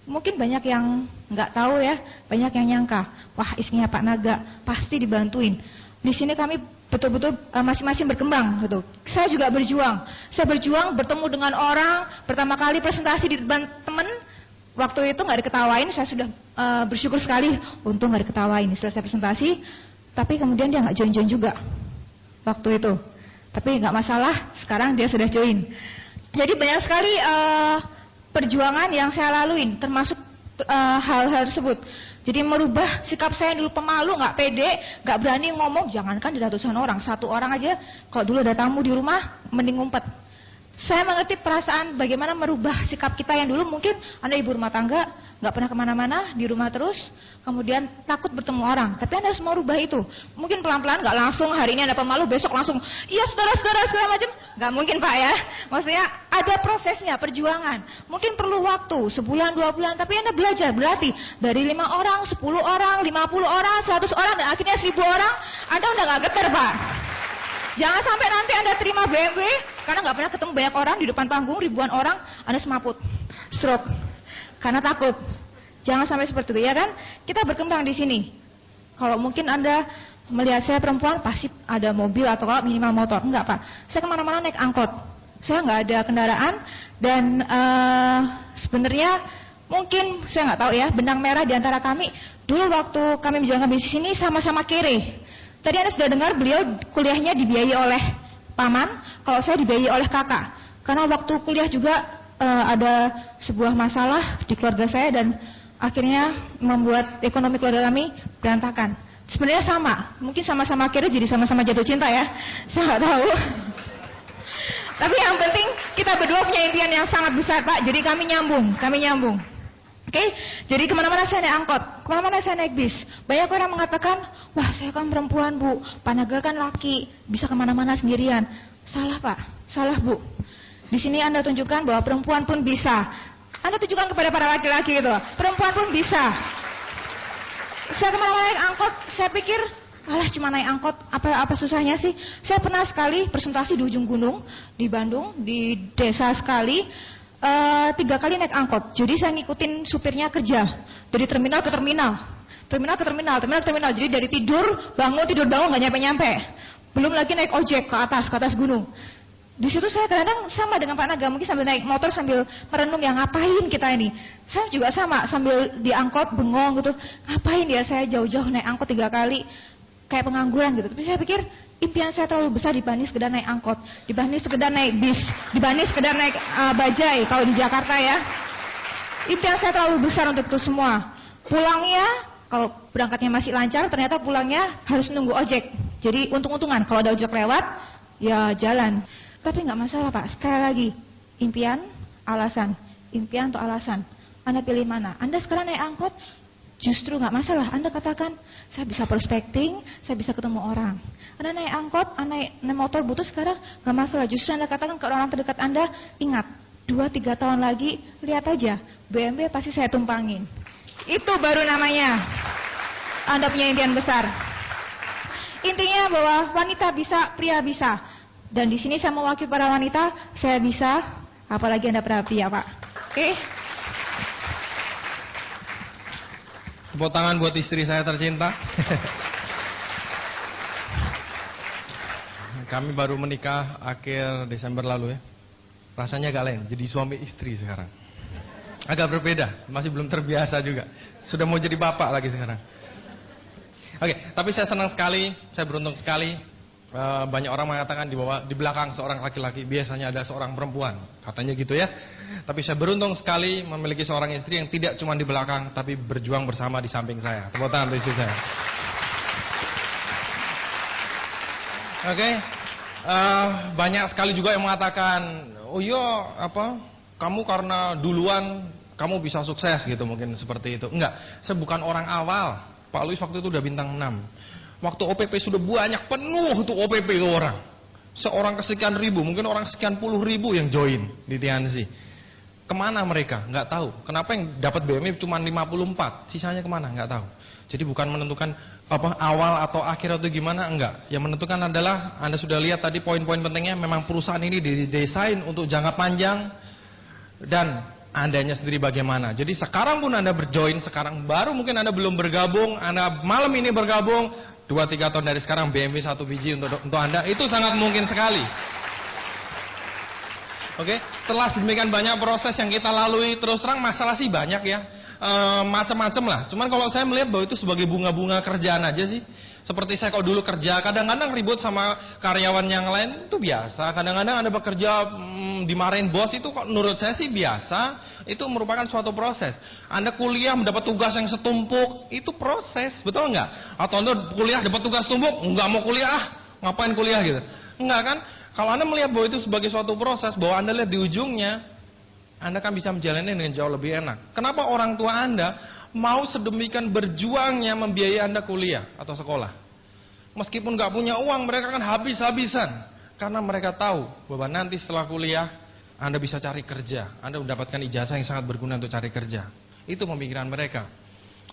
Mungkin banyak yang nggak tahu ya, banyak yang nyangka, wah isinya Pak Naga pasti dibantuin. Di sini kami betul-betul masing-masing berkembang, gitu. Saya juga berjuang. Saya berjuang bertemu dengan orang. Pertama kali presentasi di depan teman, waktu itu nggak diketawain. Saya sudah bersyukur sekali, untung nggak diketawain. Selesai presentasi, tapi kemudian dia nggak join juga waktu itu. Tapi nggak masalah, sekarang dia sudah join. Jadi banyak sekali perjuangan yang saya laluin, termasuk hal-hal tersebut. Jadi merubah sikap saya yang dulu pemalu, nggak pede, nggak berani ngomong, jangankan di ratusan orang, 1 orang aja, kalau dulu ada tamu di rumah, mending ngumpet. Saya mengerti perasaan bagaimana merubah sikap kita yang dulu mungkin Anda ibu rumah tangga, nggak pernah kemana-mana, di rumah terus, kemudian takut bertemu orang. Tapi Anda harus merubah itu. Mungkin pelan-pelan, nggak langsung hari ini Anda pemalu, besok langsung, iya saudara-saudara segala macam. Nggak mungkin Pak ya. Maksudnya ada prosesnya, perjuangan. Mungkin perlu waktu, sebulan, 2 bulan, tapi Anda belajar, berlatih. Dari 5 orang, 10 orang, 50 orang, 100 orang, dan akhirnya 1000 orang, Anda udah nggak getar Pak. Jangan sampai nanti Anda terima BMW, karena nggak pernah ketemu banyak orang di depan panggung, ribuan orang, Anda semaput, stroke, karena takut. Jangan sampai seperti itu, ya kan? Kita berkembang di sini. Kalau mungkin Anda melihat saya perempuan, pasti ada mobil atau kalau minimal motor. Enggak Pak, saya kemana-mana naik angkot. Saya nggak ada kendaraan, dan sebenarnya mungkin, saya nggak tahu ya, benang merah di antara kami, dulu waktu kami menjalankan bisnis ini sama-sama kere. Tadi Anda sudah dengar beliau kuliahnya dibiayai oleh paman, kalau saya dibiayai oleh kakak. Karena waktu kuliah juga ada sebuah masalah di keluarga saya dan akhirnya membuat ekonomi keluarga kami berantakan. Sebenarnya sama, mungkin sama-sama kere jadi sama-sama jatuh cinta ya, saya nggak tahu. Tapi yang penting kita berdua punya impian yang sangat besar Pak, jadi kami nyambung. Oke, jadi kemana-mana saya naik angkot, kemana-mana saya naik bis. Banyak orang mengatakan, wah saya kan perempuan Bu, Pak Naga kan laki, bisa kemana-mana sendirian. Salah Pak, salah Bu. Di sini Anda tunjukkan bahwa perempuan pun bisa. Anda tunjukkan kepada para laki-laki itu, perempuan pun bisa. Saya kemana-mana naik angkot, saya pikir, alah cuma naik angkot, apa susahnya sih? Saya pernah sekali presentasi di ujung gunung, di Bandung, di desa sekali, 3 kali naik angkot. Jadi saya ngikutin supirnya kerja, dari terminal ke terminal, terminal ke terminal, terminal ke terminal. Jadi dari tidur bangun nggak nyampe-nyampe. Belum lagi naik ojek ke atas gunung. Di situ saya kadang sama dengan Pak Naga, mungkin sambil naik motor sambil merenung, yang ngapain kita ini. Saya juga sama, sambil diangkot bengong gitu, ngapain ya saya jauh-jauh naik angkot 3 kali, kayak pengangguran gitu. Tapi saya pikir impian saya terlalu besar dibanding sekedar naik angkot, dibanding sekedar naik bis, dibanding sekedar naik bajai kalau di Jakarta ya. Impian saya terlalu besar untuk itu semua. Pulangnya, kalau berangkatnya masih lancar, ternyata pulangnya harus nunggu ojek. Jadi untung-untungan, kalau ada ojek lewat, ya jalan. Tapi nggak masalah Pak, sekali lagi, impian, alasan, impian atau alasan. Anda pilih mana? Anda sekarang naik angkot, Justru nggak masalah, Anda katakan, saya bisa prospecting, saya bisa ketemu orang. Anda naik angkot, Anda naik motor butut sekarang, nggak masalah. Justru Anda katakan ke orang terdekat Anda, ingat, 2-3 tahun lagi, lihat aja, BMW pasti saya tumpangin. Itu baru namanya Anda punya impian besar. Intinya bahwa wanita bisa, pria bisa. Dan di sini saya mewakili para wanita, saya bisa, apalagi Anda para pria, Pak. Oke? Tepuk tangan buat istri saya tercinta. Kami baru menikah akhir Desember lalu ya. Rasanya agak lain, jadi suami istri sekarang. Agak berbeda, masih belum terbiasa juga. Sudah mau jadi bapak lagi sekarang. Oke, tapi saya senang sekali, saya beruntung sekali. Banyak orang mengatakan di belakang seorang laki-laki biasanya ada seorang perempuan, katanya gitu ya. Tapi saya beruntung sekali memiliki seorang istri yang tidak cuma di belakang, tapi berjuang bersama di samping saya. Tepuk tangan untuk istri saya. Oke, banyak sekali juga yang mengatakan, oh iya, kamu karena duluan kamu bisa sukses gitu, mungkin seperti itu. Enggak, saya bukan orang awal. Pak Luis waktu itu udah bintang 6. Waktu OPP sudah banyak, penuh tuh OPP ke orang. Seorang kesekian ribu, mungkin orang sekian puluh ribu yang join di TNC. Kemana mereka? Nggak tahu. Kenapa yang dapat BMW cuma 54? Sisanya kemana? Nggak tahu. Jadi bukan menentukan awal atau akhir atau gimana, enggak. Yang menentukan adalah, Anda sudah lihat tadi poin-poin pentingnya, memang perusahaan ini didesain untuk jangka panjang. Dan Andanya sendiri bagaimana. Jadi sekarang pun Anda berjoin, sekarang baru mungkin Anda belum bergabung, Anda malam ini bergabung, 2-3 tahun dari sekarang BMW 1 biji untuk Anda, itu sangat mungkin sekali. Oke, setelah sedemikian banyak proses yang kita lalui, terus terang masalah sih banyak ya, macam-macam lah. Cuman kalau saya melihat bahwa itu sebagai bunga-bunga kerjaan aja sih. Seperti saya kalau dulu kerja, kadang-kadang ribut sama karyawan yang lain, itu biasa. Kadang-kadang Anda bekerja dimarahin bos, itu kok menurut saya sih biasa. Itu merupakan suatu proses. Anda kuliah mendapat tugas yang setumpuk, itu proses, betul nggak? Atau Anda kuliah dapat tugas tumpuk, nggak mau kuliah, ngapain kuliah gitu? Enggak kan? Kalau Anda melihat bahwa itu sebagai suatu proses, bahwa Anda lihat di ujungnya, Anda kan bisa menjalani dengan jauh lebih enak. Kenapa orang tua Anda mau sedemikian berjuangnya membiayai Anda kuliah atau sekolah? Meskipun nggak punya uang, mereka kan habis-habisan. Karena mereka tahu bahwa nanti setelah kuliah, Anda bisa cari kerja. Anda mendapatkan ijazah yang sangat berguna untuk cari kerja. Itu pemikiran mereka.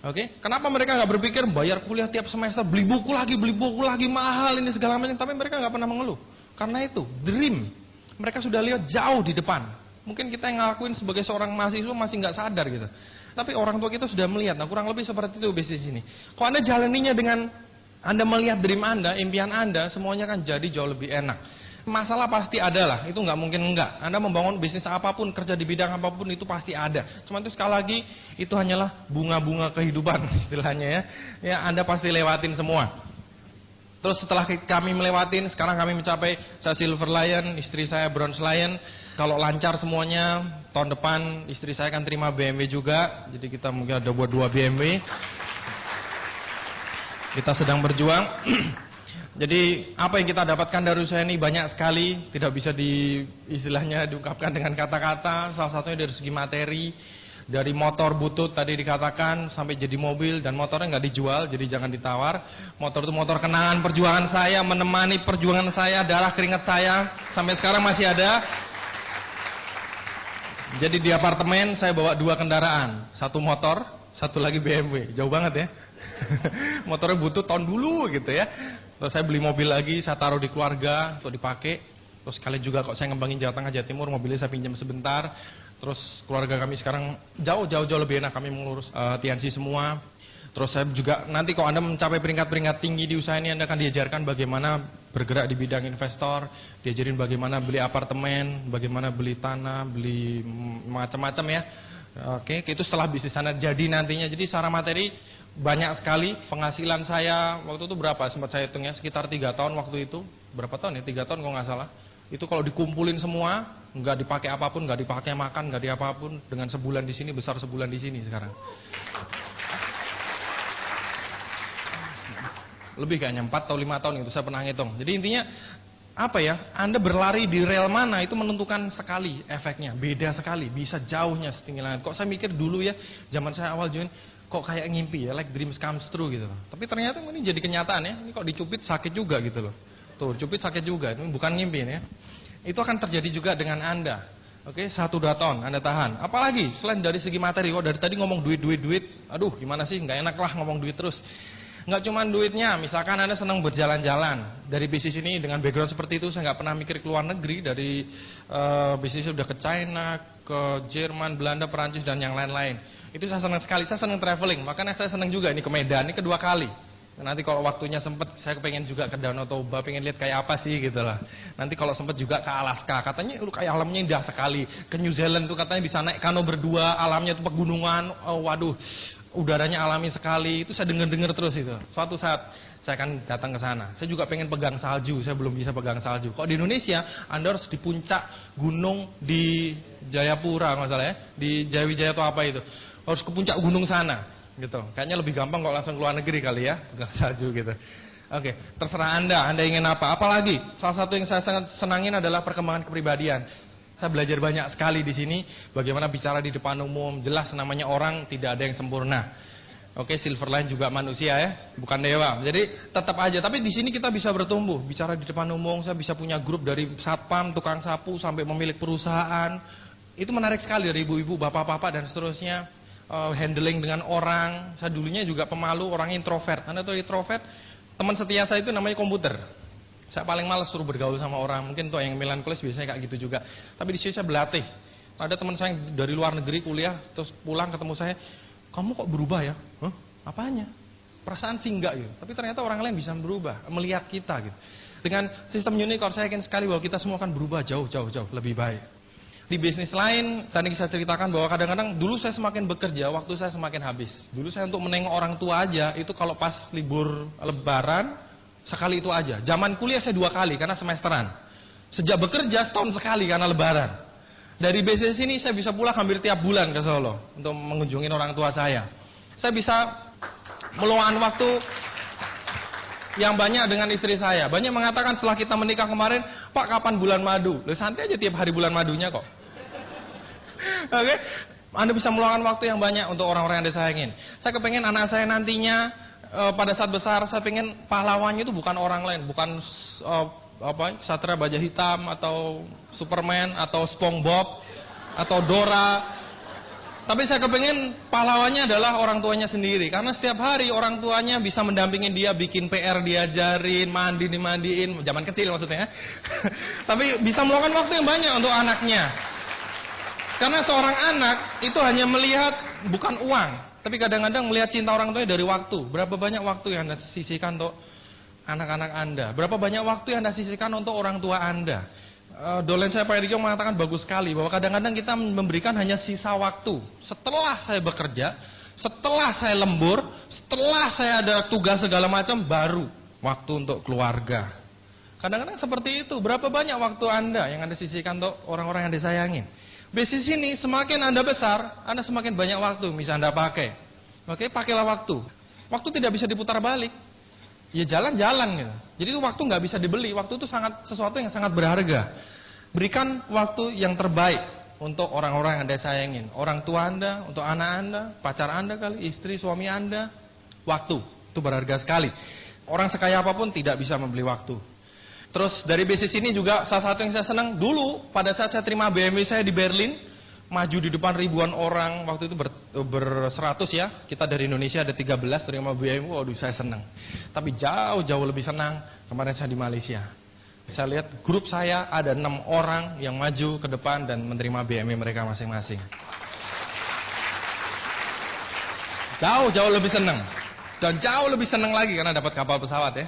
Oke? Kenapa mereka nggak berpikir bayar kuliah tiap semester, beli buku lagi, mahal ini segala macam. Tapi mereka nggak pernah mengeluh. Karena itu, dream. Mereka sudah lihat jauh di depan. Mungkin kita yang ngelakuin sebagai seorang mahasiswa masih nggak sadar gitu. Tapi orang tua kita sudah melihat. Nah, kurang lebih seperti itu bisnis ini. Kalau Anda jalaninya dengan Anda melihat dream Anda, impian Anda, semuanya kan jadi jauh lebih enak. Masalah pasti ada lah, itu nggak mungkin enggak. Anda membangun bisnis apapun, kerja di bidang apapun, itu pasti ada. Cuma itu sekali lagi, itu hanyalah bunga-bunga kehidupan istilahnya ya. Ya, Anda pasti lewatin semua. Terus setelah kami melewatin, sekarang kami mencapai, saya Silver Lion, istri saya Bronze Lion. Kalau lancar semuanya, tahun depan istri saya akan terima BMW juga. Jadi kita mungkin ada buat 2 BMW. Kita sedang berjuang. Jadi apa yang kita dapatkan dari usaha ini banyak sekali, tidak bisa istilahnya diungkapkan dengan kata-kata. Salah satunya dari segi materi, dari motor butut tadi dikatakan sampai jadi mobil, dan motornya nggak dijual, jadi jangan ditawar. Motor itu motor kenangan perjuangan saya, menemani perjuangan saya, darah keringat saya sampai sekarang masih ada. Jadi di apartemen saya bawa 2 kendaraan, 1 motor, 1 lagi BMW, jauh banget ya. Motornya butut tahun dulu gitu ya. Terus saya beli mobil lagi, saya taruh di keluarga untuk dipakai. Terus sekali juga kok saya ngembangin Jawa Tengah, Jawa Timur, mobilnya saya pinjam sebentar. Terus keluarga kami sekarang jauh lebih enak, kami mengurus TNC semua. Terus saya juga nanti kalau Anda mencapai peringkat-peringkat tinggi di usaha ini, Anda akan diajarkan bagaimana bergerak di bidang investor, diajarin bagaimana beli apartemen, bagaimana beli tanah, beli macam-macam ya. Oke, itu setelah bisnis Anda jadi nantinya. Jadi secara materi banyak sekali. Penghasilan saya waktu itu berapa? Sempat saya hitung ya, sekitar 3 tahun waktu itu. Berapa tahun ya? 3 tahun kalau nggak salah. Itu kalau dikumpulin semua, nggak dipakai apapun, nggak dipakai makan, nggak di apapun, dengan sebulan di sini besar sebulan di sini sekarang. Lebih kayaknya 4 atau 5 tahun itu saya pernah ngitung. Jadi intinya apa ya? Anda berlari di rel mana itu menentukan sekali efeknya. Beda sekali, bisa jauhnya setinggi langit. Kok saya mikir dulu ya, zaman saya awal join, kok kayak ngimpi ya, like dreams comes true gitu. Tapi ternyata ini jadi kenyataan ya. Ini kok dicubit sakit juga gitu loh. Tuh, cubit sakit juga. Ini bukan ngimpi ini ya. Itu akan terjadi juga dengan Anda. Oke, 1-2 tahun Anda tahan. Apalagi selain dari segi materi, kok dari tadi ngomong duit. Aduh, gimana sih? Nggak enak lah ngomong duit terus. Nggak cuma duitnya, misalkan Anda senang berjalan-jalan. Dari bisnis ini dengan background seperti itu, saya nggak pernah mikir ke luar negeri. Dari bisnis sudah ke China, ke Jerman, Belanda, Perancis, dan yang lain-lain. Itu saya senang sekali, saya senang traveling. Makanya saya senang juga ini ke Medan, ini kedua kali. Nanti kalau waktunya sempet, saya pengen juga ke Danau Toba, pengen lihat kayak apa sih gitu lah. Nanti kalau sempet juga ke Alaska, katanya kayak alamnya indah sekali. Ke New Zealand tuh katanya bisa naik kano berdua, alamnya tuh pegunungan, waduh, udaranya alami sekali. Itu saya denger terus itu. Suatu saat saya akan datang ke sana. Saya juga pengen pegang salju, saya belum bisa pegang salju. Kok di Indonesia, Anda harus di puncak gunung di Jayapura, nggak salah ya, di Jayawijaya atau apa itu. Harus ke puncak gunung sana. Gitu. Kayaknya lebih gampang kalau langsung ke luar negeri kali ya, pegang salju gitu. Oke, terserah Anda ingin apa. Apalagi salah satu yang saya sangat senangin adalah perkembangan kepribadian. Saya belajar banyak sekali di sini bagaimana bicara di depan umum. Jelas namanya orang tidak ada yang sempurna. Oke, Silverline juga manusia ya, bukan dewa. Jadi tetap aja. Tapi di sini kita bisa bertumbuh. Bicara di depan umum, saya bisa punya grup dari satpam, tukang sapu sampai pemilik perusahaan. Itu menarik sekali dari ibu-ibu, bapak-bapak dan seterusnya. Handling dengan orang. Saya dulunya juga pemalu, orang introvert. Anda tahu introvert? Teman setia saya itu namanya komputer. Saya paling malas suruh bergaul sama orang. Mungkin tuh yang melankolis biasanya kayak gitu juga. Tapi di sini saya berlatih. Ada teman saya yang dari luar negeri kuliah, terus pulang ketemu saya, kamu kok berubah ya? Hah? Apanya? Perasaan sih enggak gitu. Tapi ternyata orang lain bisa berubah, melihat kita gitu. Dengan sistem unicorn saya yakin sekali bahwa kita semua akan berubah jauh lebih baik. Di bisnis lain, tadi saya ceritakan bahwa kadang-kadang dulu saya semakin bekerja, waktu saya semakin habis. Dulu saya untuk menengok orang tua aja, itu kalau pas libur lebaran, sekali itu aja. Zaman kuliah saya 2 kali, karena semesteran. Sejak bekerja, setahun sekali karena lebaran. Dari bisnis ini saya bisa pulang hampir tiap bulan ke Solo, untuk mengunjungi orang tua saya. Saya bisa meluangkan waktu yang banyak dengan istri saya. Banyak mengatakan setelah kita menikah kemarin, Pak kapan bulan madu? Loh, santai aja tiap hari bulan madunya kok. Oke, Anda bisa meluangkan waktu yang banyak untuk orang-orang yang Anda sayangin. Saya kepengen anak saya nantinya pada saat besar, saya pengen pahlawannya itu bukan orang lain, bukan Satria Baja Hitam atau Superman atau SpongeBob atau Dora. Tapi saya kepengen pahlawannya adalah orang tuanya sendiri. Karena setiap hari orang tuanya bisa mendampingin dia, bikin PR diajarin, dimandiin, zaman kecil maksudnya. Tapi bisa meluangkan waktu yang banyak untuk anaknya. Karena seorang anak itu hanya melihat bukan uang, tapi kadang-kadang melihat cinta orang tuanya dari waktu. Berapa banyak waktu yang Anda sisihkan untuk anak-anak Anda? Berapa banyak waktu yang Anda sisihkan untuk orang tua Anda? Dolen saya Pak Eriko mengatakan bagus sekali bahwa kadang-kadang kita memberikan hanya sisa waktu. Setelah saya bekerja, setelah saya lembur, setelah saya ada tugas segala macam, baru waktu untuk keluarga. Kadang-kadang seperti itu. Berapa banyak waktu Anda yang Anda sisihkan untuk orang-orang yang disayangin? Bisnis ini semakin Anda besar, Anda semakin banyak waktu bisa Anda pakai. Oke, pakailah waktu. Waktu tidak bisa diputar balik. Ya jalan-jalan gitu. Jadi itu waktu nggak bisa dibeli. Waktu itu sesuatu yang sangat berharga. Berikan waktu yang terbaik untuk orang-orang yang Anda sayangin. Orang tua Anda, untuk anak Anda, pacar Anda kali, istri, suami Anda. Waktu itu berharga sekali. Orang sekaya apapun tidak bisa membeli waktu. Terus dari bisnis ini juga salah satu yang saya senang dulu pada saat saya terima BMW saya di Berlin, maju di depan ribuan orang, waktu itu berseratus ya, kita dari Indonesia ada 13 terima BMW, waduh saya senang. Tapi jauh lebih senang kemarin saya di Malaysia. Saya lihat grup saya ada 6 orang yang maju ke depan dan menerima BMW mereka masing-masing. Jauh lebih senang. Dan jauh lebih senang lagi karena dapat kapal pesawat ya.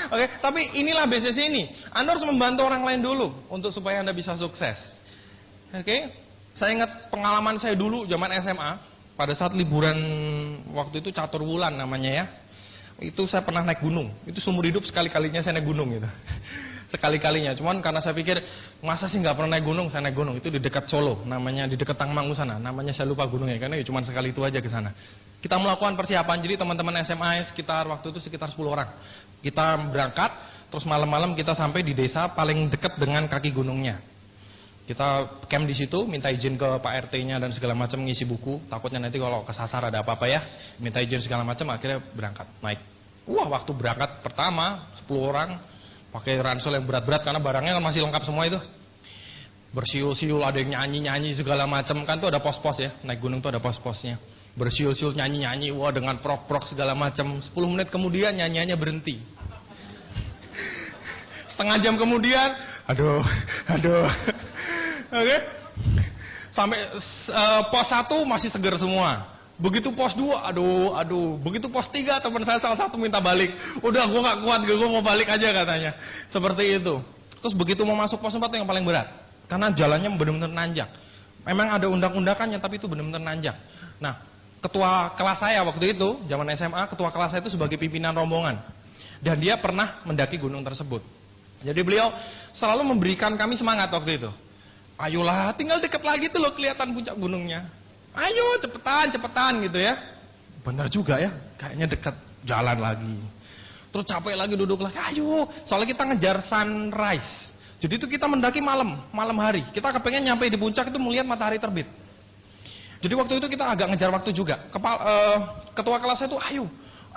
Oke, tapi inilah bisnis ini. Anda harus membantu orang lain dulu untuk supaya Anda bisa sukses. Oke, saya ingat pengalaman saya dulu zaman SMA pada saat liburan waktu itu catur wulan namanya ya. Itu saya pernah naik gunung. Itu seumur hidup sekali-kalinya saya naik gunung gitu. Sekali-kalinya. Cuman karena saya pikir masa sih nggak pernah naik gunung, saya naik gunung. Itu di dekat Solo, namanya di dekat Tangmangu sana. Namanya saya lupa gunungnya karena ya cuma sekali itu aja ke sana. Kita melakukan persiapan. Jadi teman-teman SMA waktu itu sekitar 10 orang. Kita berangkat, terus malam-malam kita sampai di desa paling dekat dengan kaki gunungnya. Kita camp di situ, minta izin ke Pak RT-nya dan segala macam, ngisi buku. Takutnya nanti kalau kesasar ada apa-apa ya. Minta izin segala macam, akhirnya berangkat, naik. Wah, waktu berangkat pertama 10 orang pakai ransel yang berat-berat karena barangnya kan masih lengkap semua itu. Bersiul-siul, ada yang nyanyi-nyanyi segala macam, kan tuh ada pos-pos ya. Naik gunung tuh ada pos-posnya. Bersiul-siul, nyanyi-nyanyi, wah dengan prok-prok segala macam. 10 menit kemudian nyanyiannya berhenti. Setengah jam kemudian, aduh. Oke. Sampai pos 1 masih seger semua. Begitu pos 2, aduh. Begitu pos 3 teman saya salah satu minta balik. Udah gue gak kuat, gue mau balik aja katanya. Seperti itu. Terus begitu mau masuk pos 4 itu yang paling berat. Karena jalannya benar-benar nanjak. Memang ada undang-undakannya tapi itu benar-benar nanjak. Nah, ketua kelas saya waktu itu, zaman SMA, ketua kelas saya itu sebagai pimpinan rombongan. Dan dia pernah mendaki gunung tersebut. Jadi beliau selalu memberikan kami semangat waktu itu. Ayolah, tinggal deket lagi tuh loh kelihatan puncak gunungnya. Ayo cepetan gitu ya. Benar juga ya, kayaknya dekat, jalan lagi. Terus capek lagi, duduk lagi. Ayo, soalnya kita ngejar sunrise. Jadi itu kita mendaki malam hari. Kita kepengen nyampe di puncak itu melihat matahari terbit. Jadi waktu itu kita agak ngejar waktu juga. Ketua kelas itu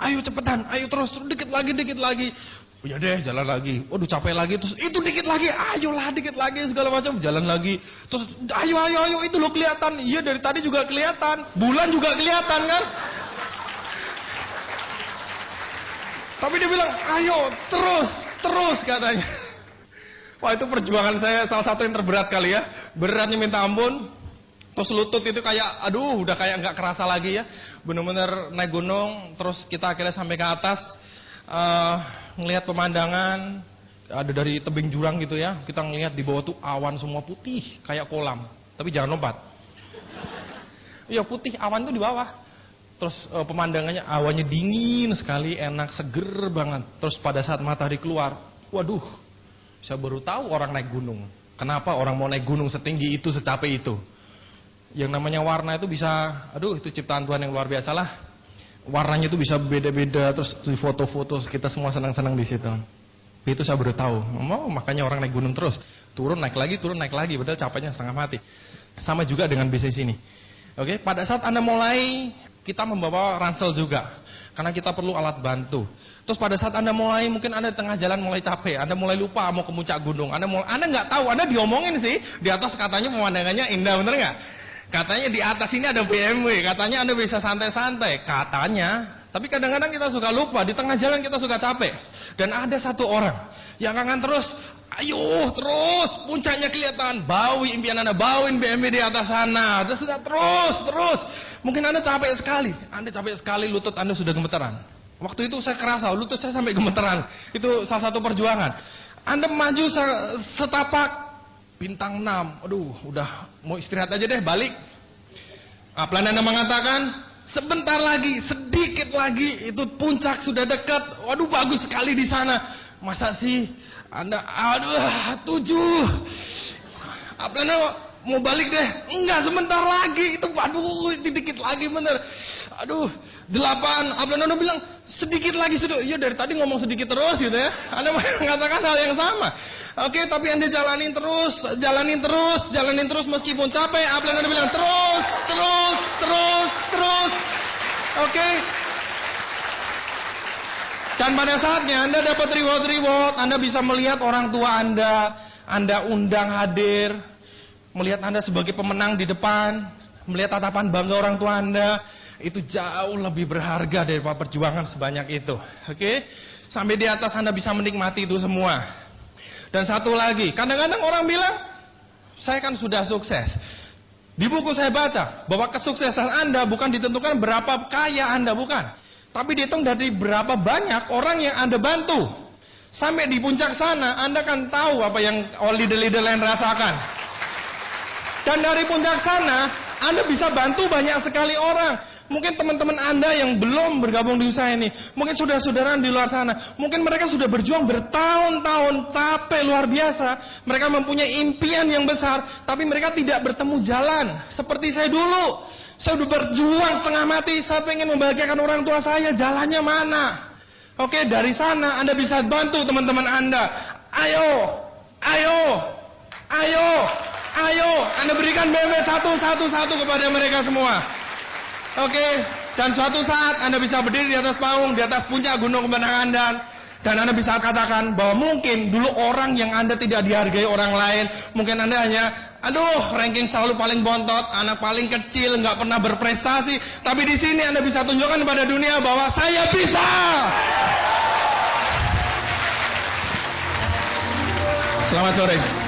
ayo cepetan, ayo terus dikit lagi. Oh, ya deh, jalan lagi. Waduh, capek lagi. Terus itu dikit lagi. Ayolah, dikit lagi segala macam. Jalan lagi. Terus ayo itu lo kelihatan. Iya, dari tadi juga kelihatan. Bulan juga kelihatan kan? Tapi dia bilang, "Ayo, terus," katanya. Wah, itu perjuangan saya salah satu yang terberat kali ya. Beratnya minta ampun. Terus lutut itu kayak, udah kayak nggak kerasa lagi ya. Bener-bener naik gunung. Terus kita akhirnya sampai ke atas. Ngelihat pemandangan ada dari tebing jurang gitu ya. Kita ngelihat di bawah tuh awan semua putih kayak kolam. Tapi jangan lompat. Iya, putih awan tuh di bawah. Terus pemandangannya awannya dingin sekali, enak, seger banget. Terus pada saat matahari keluar, waduh, saya baru tahu orang naik gunung. Kenapa orang mau naik gunung setinggi itu, secapek itu? Yang namanya warna itu bisa, itu ciptaan Tuhan yang luar biasa lah. Warnanya itu bisa beda-beda, terus di foto-foto kita semua senang-senang di situ. Itu saya baru tahu. Makanya orang naik gunung terus, turun naik lagi, padahal capeknya setengah mati. Sama juga dengan bisnis ini. Oke, pada saat Anda mulai, kita membawa ransel juga, karena kita perlu alat bantu. Terus pada saat Anda mulai, mungkin Anda di tengah jalan mulai capek, Anda mulai lupa mau ke puncak gunung. Anda nggak tahu, Anda diomongin sih, di atas katanya pemandangannya indah, bener nggak? Katanya di atas ini ada BMW, katanya Anda bisa santai-santai, katanya. Tapi kadang-kadang kita suka lupa, di tengah jalan kita suka capek. Dan ada satu orang yang akan terus, ayo terus, puncaknya kelihatan, bawi impian Anda, bawain BMW di atas sana. Terus. Mungkin Anda capek sekali, lutut Anda sudah gemeteran. Waktu itu saya kerasa, lutut saya sampai gemeteran. Itu salah satu perjuangan. Anda maju setapak, bintang 6, udah mau istirahat aja deh, balik. Pelan Anda mengatakan, sebentar lagi, sedikit lagi, itu puncak sudah dekat. Waduh, bagus sekali di sana. Masa sih Anda, 7. Pelan Anda mau balik deh. Enggak, sebentar lagi, itu dikit lagi bener. 8. Pelan Anda bilang, sedikit lagi sudah. Iya, dari tadi ngomong sedikit terus gitu ya. Anda mengatakan hal yang sama. Oke, tapi Anda jalanin terus meskipun capek. Pelan Anda bilang terus. Oke. Dan pada saatnya Anda dapat reward, Anda bisa melihat orang tua Anda undang hadir, melihat Anda sebagai pemenang di depan, melihat tatapan bangga orang tua Anda, itu jauh lebih berharga daripada perjuangan sebanyak itu. Oke? Sampai di atas Anda bisa menikmati itu semua. Dan satu lagi, kadang-kadang orang bilang, saya kan sudah sukses. Di buku saya baca bahwa kesuksesan Anda bukan ditentukan berapa kaya Anda, bukan. Tapi dihitung dari berapa banyak orang yang Anda bantu. Sampai di puncak sana, Anda kan tahu apa yang leader-leader lain rasakan. Dan dari puncak sana, Anda bisa bantu banyak sekali orang. Mungkin teman-teman Anda yang belum bergabung di usaha ini, mungkin saudara-saudara di luar sana, mungkin mereka sudah berjuang bertahun-tahun, capek luar biasa. Mereka mempunyai impian yang besar, tapi mereka tidak bertemu jalan. Seperti saya dulu, saya sudah berjuang setengah mati, saya pengen membahagiakan orang tua saya, jalannya mana? Oke, dari sana Anda bisa bantu teman-teman Anda. Ayo. Ayo, Anda berikan BMW satu kepada mereka semua. Oke, dan suatu saat Anda bisa berdiri di atas panggung, di atas puncak gunung kemenangan Anda. Dan Anda bisa katakan bahwa mungkin dulu orang yang Anda tidak dihargai orang lain, mungkin Anda hanya, ranking selalu paling bontot, anak paling kecil, nggak pernah berprestasi. Tapi di sini Anda bisa tunjukkan kepada dunia bahwa saya bisa. Selamat sore.